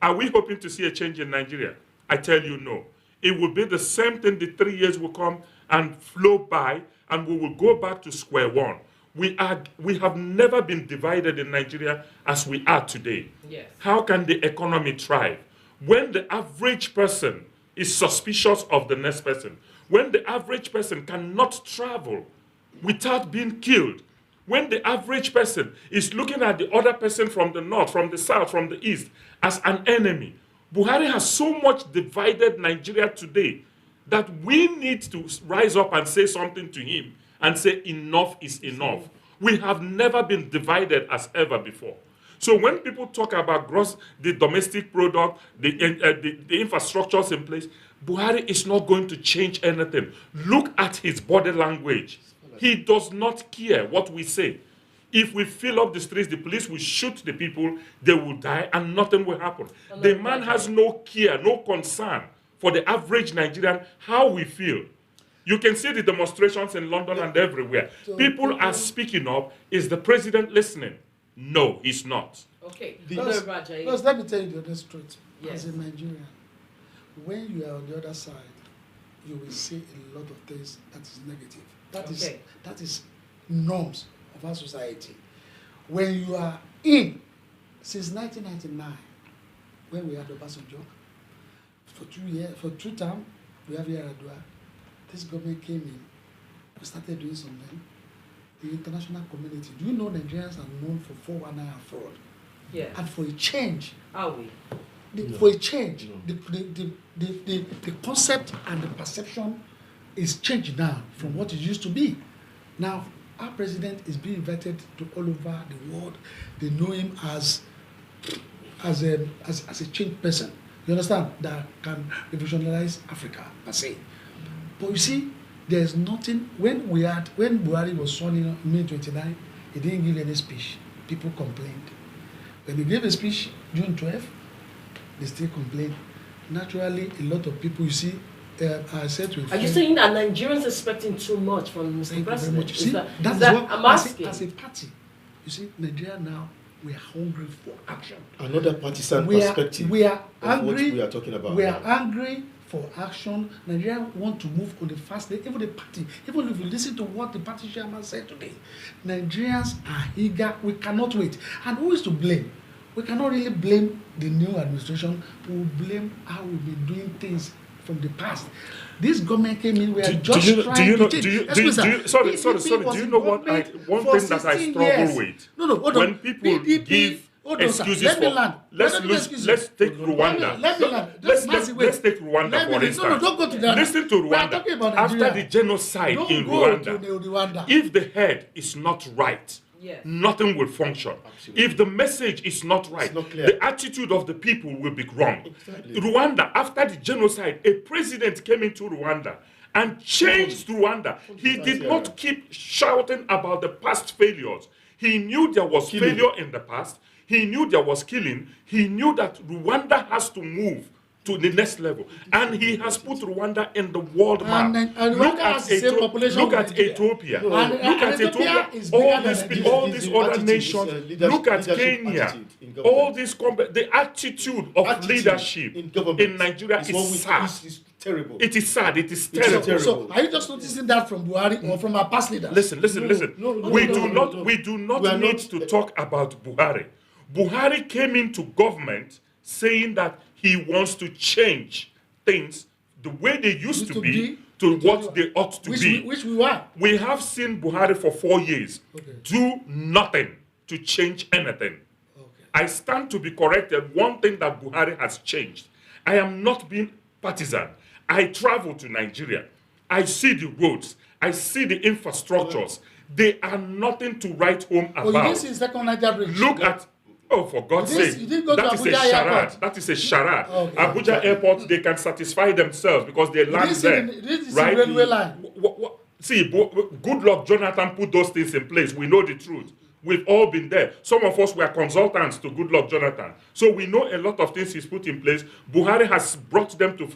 Are we hoping to see a change in Nigeria? I tell you no. It will be the same thing. The 3 years will come and flow by, and we will go back to square one. We have never been divided in Nigeria as we are today. Yes. How can the economy thrive? When the average person is suspicious of the next person, when the average person cannot travel without being killed, when the average person is looking at the other person from the north, from the south, from the east as an enemy. Buhari has so much divided Nigeria today that we need to rise up and say something to him and say enough is enough. We have never been divided as ever before. So when people talk about the domestic product, the infrastructures in place, Buhari is not going to change anything. Look at his body language. He does not care what we say. If we fill up the streets, the police will shoot the people, they will die, and nothing will happen. The man has no care, no concern for the average Nigerian, how we feel. You can see the demonstrations in London and everywhere. People are speaking up. Is the president listening? No, he's not. Okay. Let me tell you the honest truth. Yes. As a Nigerian, when you are on the other side, you will see a lot of things that is negative. That is norms of our society. When you are in, since 1999, when we had Obasanjo, for 2 years, for 2 terms, we have Adewale. This government came in, we started doing something. The international community, do you know Nigerians are known for 419 and fraud? Yeah. And for a change. Are we? For a change, the concept and the perception is changed now from what it used to be. Now, our president is being invited to all over the world. They know him as a changed person. You understand? That can revolutionize Africa, per se. But you see, there's nothing. When Buhari was sworn in May 29, he didn't give any speech. People complained. When he gave a speech June 12, they still complained. Naturally, a lot of people, you see, I said to a friend, are you saying that Nigerians are expecting too much from Mr. President? See, that's what I'm asking. As a party, you see, Nigeria now, we are hungry for action. Another partisan perspective. We are angry. What we are talking about. We are angry for action. Nigeria want to move on the fast day. Even the party, even if you listen to what the party chairman said today, Nigerians are eager. We cannot wait. And who is to blame? We cannot really blame the new administration. We will blame how we've been doing things from the past. This government came in. We are just trying to change. Sorry. Do you know one thing that I struggle with? No, hold on. When people give Hold on, sir. excuses Let me for. land. Let's take Rwanda. Let me land. Just Mazi, wait. Let's take Rwanda Let me for land. instance. No, don't go to that. Listen to We are talking about Rwanda. After Nigeria. the genocide Don't in go to Rwanda, Rwanda. if the head is not right, Yes. nothing will function. Absolutely. If the message is not right, not clear. the attitude of the people will be wrong. Exactly. Rwanda, after the genocide, a president came into Rwanda and changed Rwanda. He did not keep shouting about the past failures. He knew there was failure in the past. He knew there was killing. He knew that Rwanda has to move to the next level. And he has put Rwanda in the world map. And Rwanda has the same population Look with at Nigeria. Ethiopia. And Look at Ethiopia Ethiopia. is bigger All than these, Nigeria. all these other Attitude, nations. Look at leadership Kenya. attitude in government. All this, the attitude of Attitude leadership in government in Nigeria is what is sad. is terrible. It is sad. It is It's terrible. terrible. So, are you just noticing that from Buhari or from our past leaders? Listen. No, We no, do no, not. no. We do not We are need not- to talk about Buhari. Buhari came into government saying that he wants to change things the way they used to be to what they ought to be. Which we were. We have seen Buhari for 4 years do nothing to change anything. I stand to be corrected. One thing that Buhari has changed. I am not being partisan. I travel to Nigeria. I see the roads. I see the infrastructures. They are nothing to write home Oh, you about. didn't see second Niger bridge. Look at, oh, for God's You didn't- sake, you didn't go to that is a Abuja charade. Airport. That is a charade. Okay. Abuja Airport, they can satisfy themselves because they land didn't see there. you didn't see right? railway line. See, good luck, Jonathan put those things in place. We know the truth. We've all been there. Some of us were consultants to good luck, Jonathan. So we know a lot of things he's put in place. Buhari has brought them to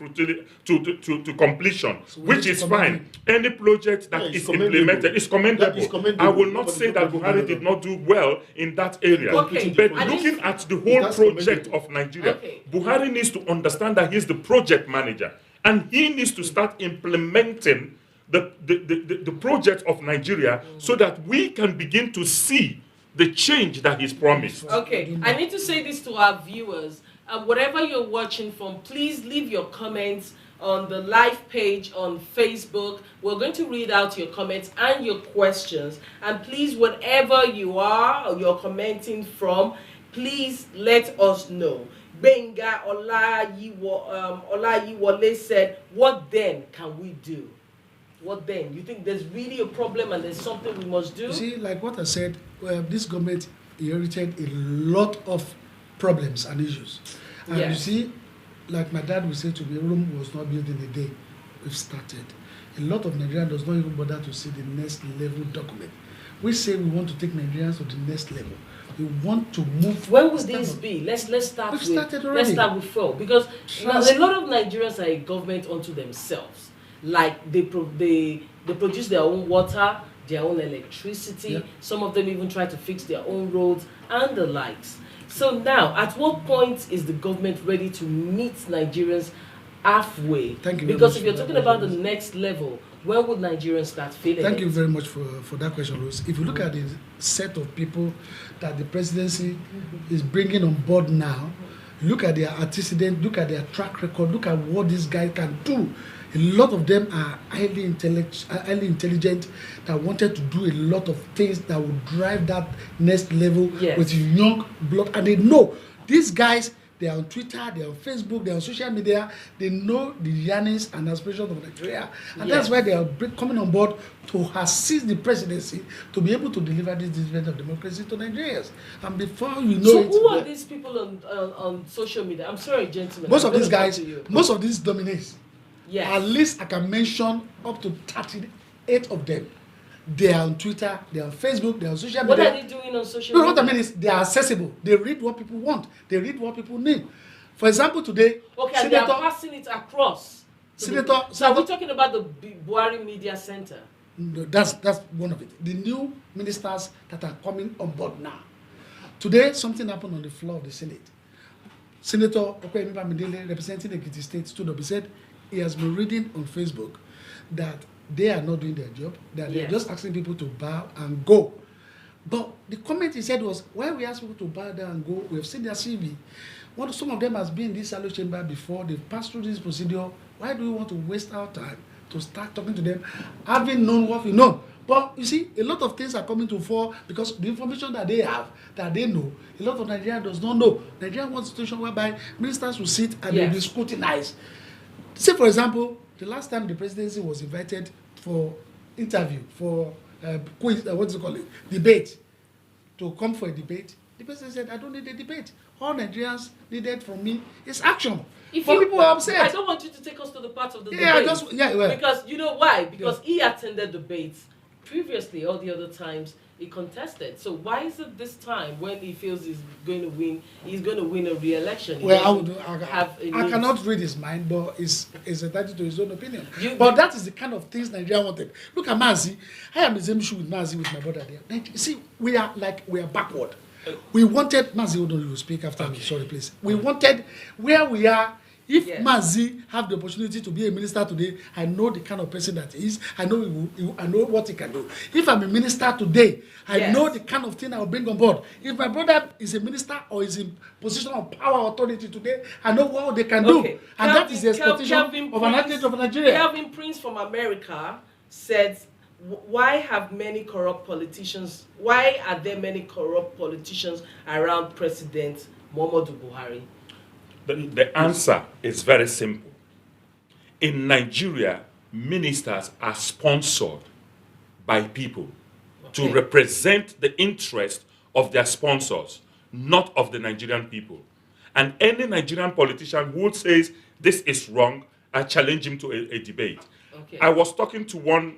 completion, we which need to is commend fine. Any project that it's is commendable. implemented is commendable. That is commendable. I will not Nobody- say that nobody- Buhari did not do well in that area. Okay, But I just- looking at the whole That's project commendable. of Nigeria, Okay. Buhari needs to understand that he's the project manager and he needs to start implementing the project of Nigeria so that we can begin to see the change that he's promised. Okay, I need to say this to our viewers. Whatever you're watching from, please leave your comments on the live page on Facebook. We're going to read out your comments and your questions. And please, wherever you are or you're commenting from, please let us know. Benga Olayiwole said, what then can we do? What then? You think there's really a problem and there's something we must do? You see, like what I said, this government inherited a lot of problems and issues. And you Yes. see, like my dad would say to me, Rome was not built in a day. We've started. A lot of Nigerians does not even bother to see the next level document. We say we want to take Nigerians to the next level. We want to move. When would this be? Let's start We've with started already. let's start with Phil, because now, a lot of Nigerians are a government unto themselves. Like they produce their own water, their own electricity. Yeah. Some of them even try to fix their own roads and the likes. So now, at what point is the government ready to meet Nigerians halfway? Thank you very Because much if you're for talking that about the question. next level, when would Nigerians start feeling Thank it? you very much for that question, Rose. If you look at the set of people that the presidency is bringing on board now, look at their antecedent, look at their track record, look at what this guy can do. A lot of them are highly intelligent that wanted to do a lot of things that would drive that next level Yes. with young blood. And they know these guys, they're on Twitter, they're on Facebook, they're on social media. They know the yearnings and aspirations of Nigeria. And Yes. that's why they are coming on board to assist the presidency to be able to deliver this dividend of democracy to Nigerians. And before you know So it, who are these people on social media? I'm sorry, gentlemen. most I'm of these gonna come guys, to you. most of these dominates, Yes. at least I can mention up to 38 of them. They are on Twitter, they are on Facebook, they are on social What media. are they doing on social No, media? what I mean is they are accessible. They read what people want. They read what people need. For example, today, Okay, and they are passing it across. So are we talking about the Buhari Media Center? No, that's one of it. The new ministers that are coming on board now. Today, something happened on the floor of the Senate. Senator Okwemi Bamidele, representing Ekiti State, stood up. He said he has been reading on Facebook that they are not doing their job, that they're Yes. just asking people to bow and go. But the comment he said was, why we ask people to bow down and go, we have seen their CV. Some of them has been in this shallow chamber before, they've passed through this procedure. Why do we want to waste our time to start talking to them, having known what we know? But you see, a lot of things are coming to fore because the information that they have, that they know, a lot of Nigeria does not know. Nigeria wants a situation whereby ministers will sit and they will be scrutinized. Say, for example, the last time the presidency was invited for interview, for what do you call it, debate, to come for a debate, the president said, I don't need a debate. All Nigerians needed from me is action. But people are upset. I don't want you to take us to the part of the Yeah, debate. well, because you know why? Because he attended debates previously, all the other times he contested. So why is it this time when he feels he's going to win a re-election? Well, I cannot read his mind, but it's entitled to his own opinion. But that is the kind of things Nigeria wanted. Look at Mazi. I am the same issue with Mazi with my brother there. See, we are backward. We wanted Mazi, hold on, you speak after me. Sorry, please. We wanted where we are. If Mazi have the opportunity to be a minister today, I know the kind of person that he is. I know I know what he can do. If I'm a minister today, I know the kind of thing I will bring on board. If my brother is a minister or is in position of power authority today, I know what they can do. And that is the expectation of an athlete of Nigeria. Calvin Prince from America said, why are there many corrupt politicians around President Muhammadu Buhari? The answer is very simple. In Nigeria, ministers are sponsored by people to represent the interest of their sponsors, not of the Nigerian people. And any Nigerian politician who says this is wrong, I challenge him to a debate. I was talking to one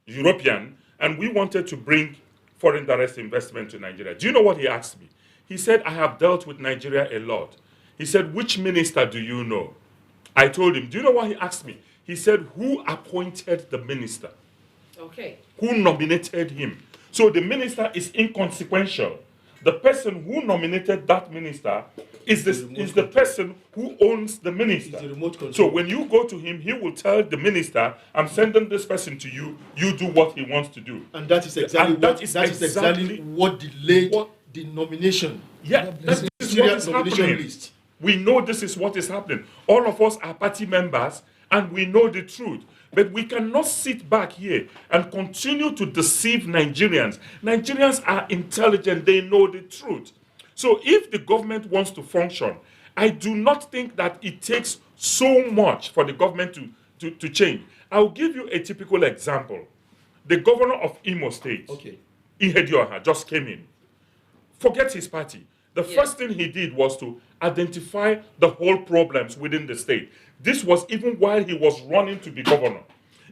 European, and we wanted to bring foreign direct investment to Nigeria. Do you know what he asked me? He said, I have dealt with Nigeria a lot. He said, which minister do you know? I told him, do you know what he asked me? He said, who appointed the minister? Who nominated him? So the minister is inconsequential. The person who nominated that minister is the person who owns the minister. So when you go to him, he will tell the minister, I'm sending this person to you, you do what he wants to do. And that is exactly what delayed the nomination. Yeah, that is what is happening. List. We know this is what is happening. All of us are party members and we know the truth. But we cannot sit back here and continue to deceive Nigerians. Nigerians are intelligent, they know the truth. So if the government wants to function, I do not think that it takes so much for the government to change. I'll give you a typical example. The governor of Imo State, Ihedioha, just came in. Forget his party. The first thing he did was to identify the whole problems within the state. This was even while he was running to be governor.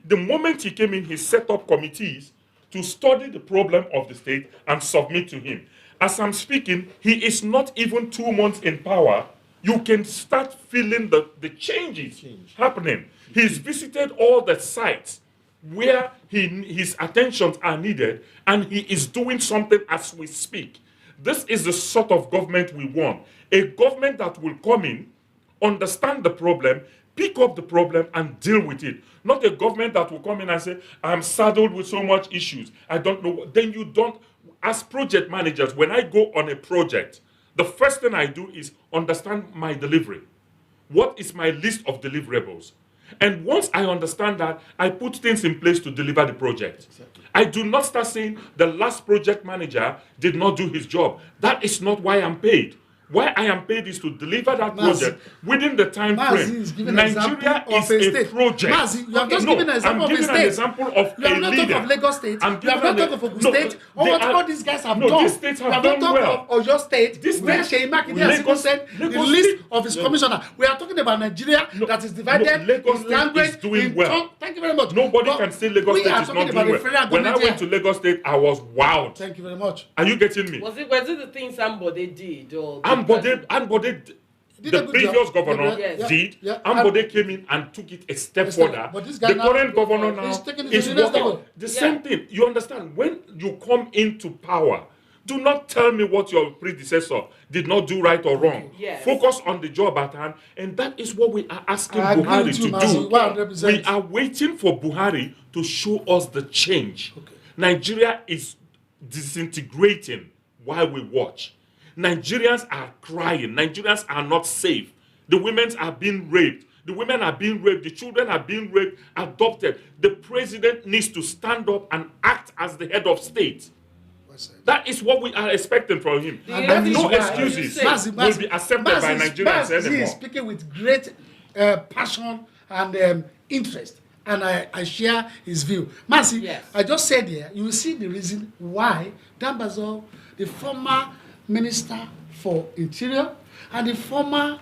The moment he came in, he set up committees to study the problem of the state and submit to him. As I'm speaking, he is not even 2 months in power. You can start feeling the changes happening. He's visited all the sites where his attentions are needed, and he is doing something as we speak. This is the sort of government we want. A government that will come in, understand the problem, pick up the problem and deal with it. Not a government that will come in and say, I'm saddled with so much issues. I don't know. Then you don't, as project managers, when I go on a project, the first thing I do is understand my delivery. What is my list of deliverables? And once I understand that, I put things in place to deliver the project. Exactly. I do not start saying the last project manager did not do his job. That is not why I'm paid. Why I am paid is to deliver that project within the time frame. Nigeria is a project. Mazi, you have just given an example of a state. I'm giving an example of you have not talked of Lagos State. You have not talked of Ogun State. What all these guys have done. These states have done well. You have not talked of Oyo State, where Seyi Makinde has even said the list of his commissioner. We are talking about Nigeria that is divided in language. Thank you very much. Nobody can say Lagos State is not doing well. When I went to Lagos State, I was wowed. Thank you very much. Are you getting me? Was it the things somebody did? Or Ambode, the previous governor did. Ambode came in and took it a step further. The current governor now is working. The same thing. You understand? When you come into power, do not tell me what your predecessor did not do right or wrong. Focus on the job at hand, and that is what we are asking Buhari to do. We are waiting for Buhari to show us the change. Nigeria is disintegrating while we watch. Nigerians are crying. Nigerians are not safe. The women are being raped. The women are being raped, the children are being raped, adopted. The president needs to stand up and act as the head of state. That is what we are expecting from him. And that is No why excuses will be accepted by Nigerians He is anymore. speaking with great passion and interest, and I share his view. Mazi, Yes. I just said here, you will see the reason why Dambazo, the former Minister for Interior, and the former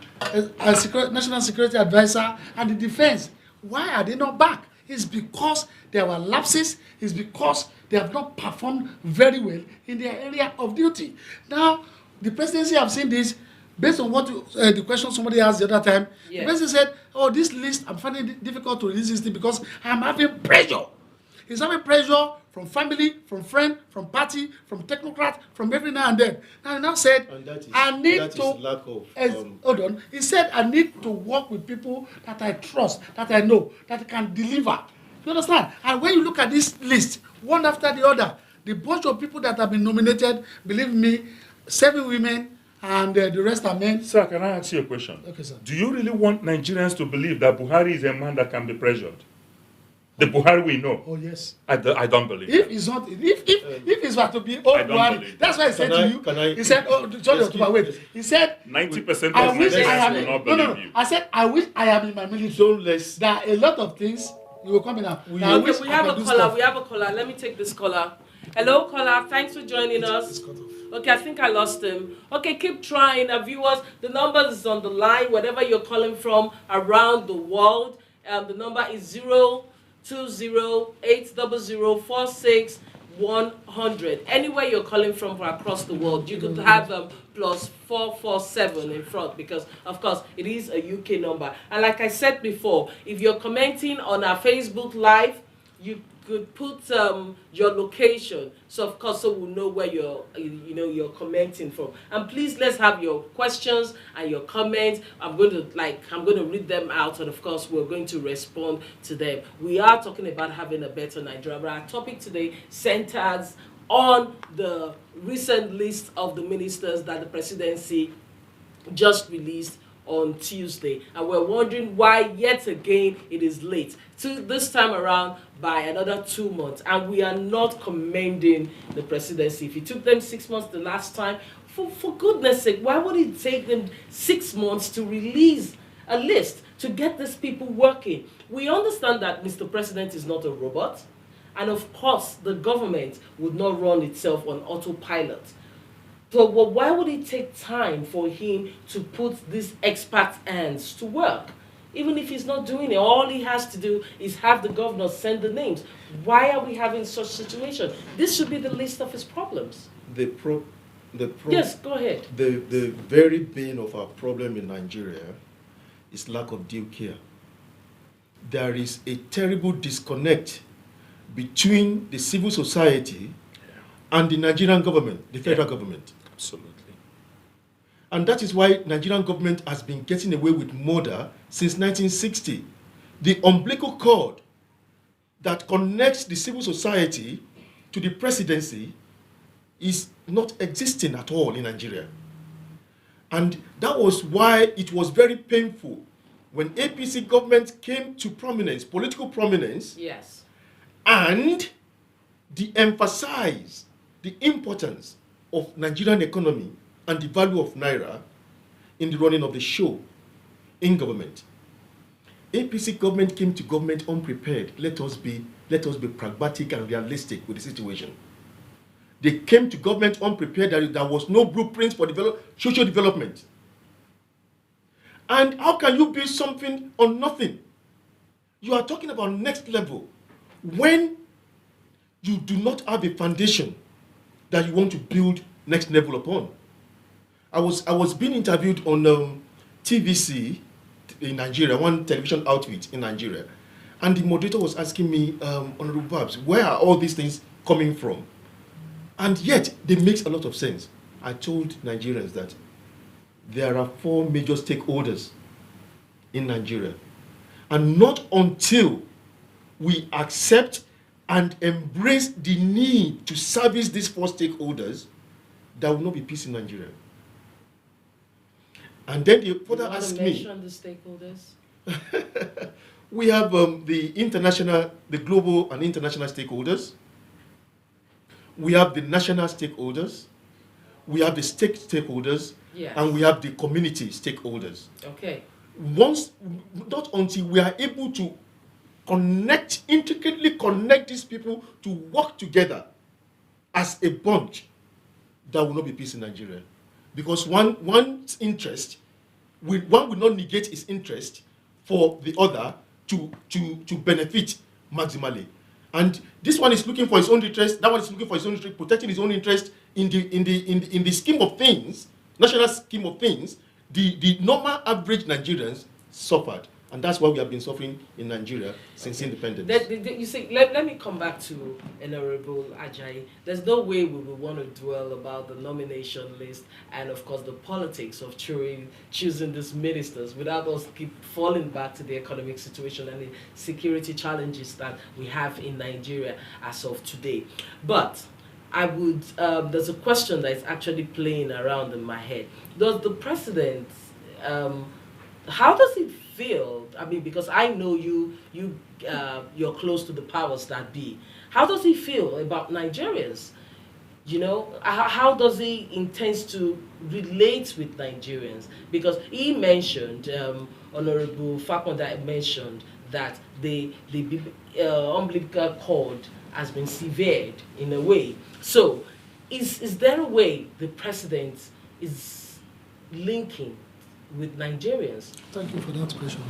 National Security Advisor and the Defense, why are they not back? It's because there were lapses. It's because they have not performed very well in their area of duty. Now, the presidency have seen this based on what the question somebody asked the other time. Yes. The president said, "Oh, this list, I'm finding it difficult to release this thing because I'm having pressure." He's having pressure from family, from friend, from party, from technocrat, from every now and then. Now he now said, And that is, "I need that to." is lack of. Hold on. He said, "I need to work with people that I trust, that I know, that can deliver." You understand? And when you look at this list, one after the other, the bunch of people that have been nominated, believe me, 7 women and the rest are men. Sir, can I ask you a question? Okay, sir. Do you really want Nigerians to believe that Buhari is a man that can be pressured? The Buhari we know. Oh yes. I don't believe If that. it's not, if it's about to be old I don't Buhari, believe that's why I said to you. Can I? He said, "Oh, sorry, October, wait." He said, 90% "I of wish I Nigerians am." will not No. believe you. I said, "I wish I am in my military." So let's. There are a lot of things you will come in now. I Okay, wish we I have could a do caller. stuff. We have a caller. Let me take this caller. Hello, caller. Thanks for joining us. It's cut off. Okay, I think I lost him. Okay, keep trying. Viewers, the number is on the line. Wherever you're calling from around the world, the number is 020-800-46-100. Anywhere you're calling from across the world, you could have +447 in front because, of course, it is a UK number. And like I said before, if you're commenting on our Facebook Live, you could put your location, so of course, so we'll know where you're commenting from. And please, let's have your questions and your comments. I'm going to read them out, and of course, we're going to respond to them. We are talking about having a better Nigeria, but our topic today centers on the recent list of the ministers that the presidency just released on Tuesday, and we're wondering why yet again it is late. So this time around by another 2 months, and we are not commending the presidency. If it took them 6 months the last time, for goodness sake, why would it take them 6 months to release a list to get these people working? We understand that Mr. President is not a robot, and of course the government would not run itself on autopilot. So why would it take time for him to put these expert hands to work? Even if he's not doing it, all he has to do is have the governor send the names. Why are we having such situation? This should be the list of his problems. Yes, go ahead. The very bane of our problem in Nigeria is lack of due care. There is a terrible disconnect between the civil society and the Nigerian government, the federal government. Absolutely. And that is why Nigerian government has been getting away with murder since 1960. The umbilical cord that connects the civil society to the presidency is not existing at all in Nigeria. And that was why it was very painful when APC government came to prominence, political prominence, Yes. and de-emphasize the importance of Nigerian economy and the value of Naira in the running of the show in government. APC government came to government unprepared. Let us be pragmatic and realistic with the situation. They came to government unprepared. There was no blueprint for social development. And how can you build something on nothing? You are talking about next level when you do not have a foundation that you want to build next level upon. I was being interviewed on TVC in Nigeria, one television outfit in Nigeria, and the moderator was asking me, Honorable Babs, where are all these things coming from? And yet, they make a lot of sense. I told Nigerians that there are 4 major stakeholders in Nigeria. And not until we accept and embrace the need to service these 4 stakeholders, there will not be peace in Nigeria. And then they further asked me, mention the stakeholders? We have the global and international stakeholders. We have the national stakeholders. We have the state stakeholders. Yes. And we have the community stakeholders. Okay. Not until we are able to intricately connect these people to work together as a bunch, there will not be peace in Nigeria. Because one's interest, one will not negate his interest for the other to benefit maximally. And this one is looking for his own interest, that one is looking for his own interest, protecting his own interest in the scheme of things, national scheme of things. The normal average Nigerians suffered. And that's why we have been suffering in Nigeria since independence. You see, let me come back to Honorable Ajayi. There's no way we will want to dwell about the nomination list and, of course, the politics of choosing these ministers without us keep falling back to the economic situation and the security challenges that we have in Nigeria as of today. But I would, there's a question that is actually playing around in my head. Does the president, how does he feel? I mean, because I know you're close to the powers that be. How does he feel about Nigerians? You know, how does he intend to relate with Nigerians? Because he mentioned, Honorable Fapohunda mentioned that the umbilical cord has been severed in a way. So, is there a way the president is linking with Nigerians? Thank you for that question.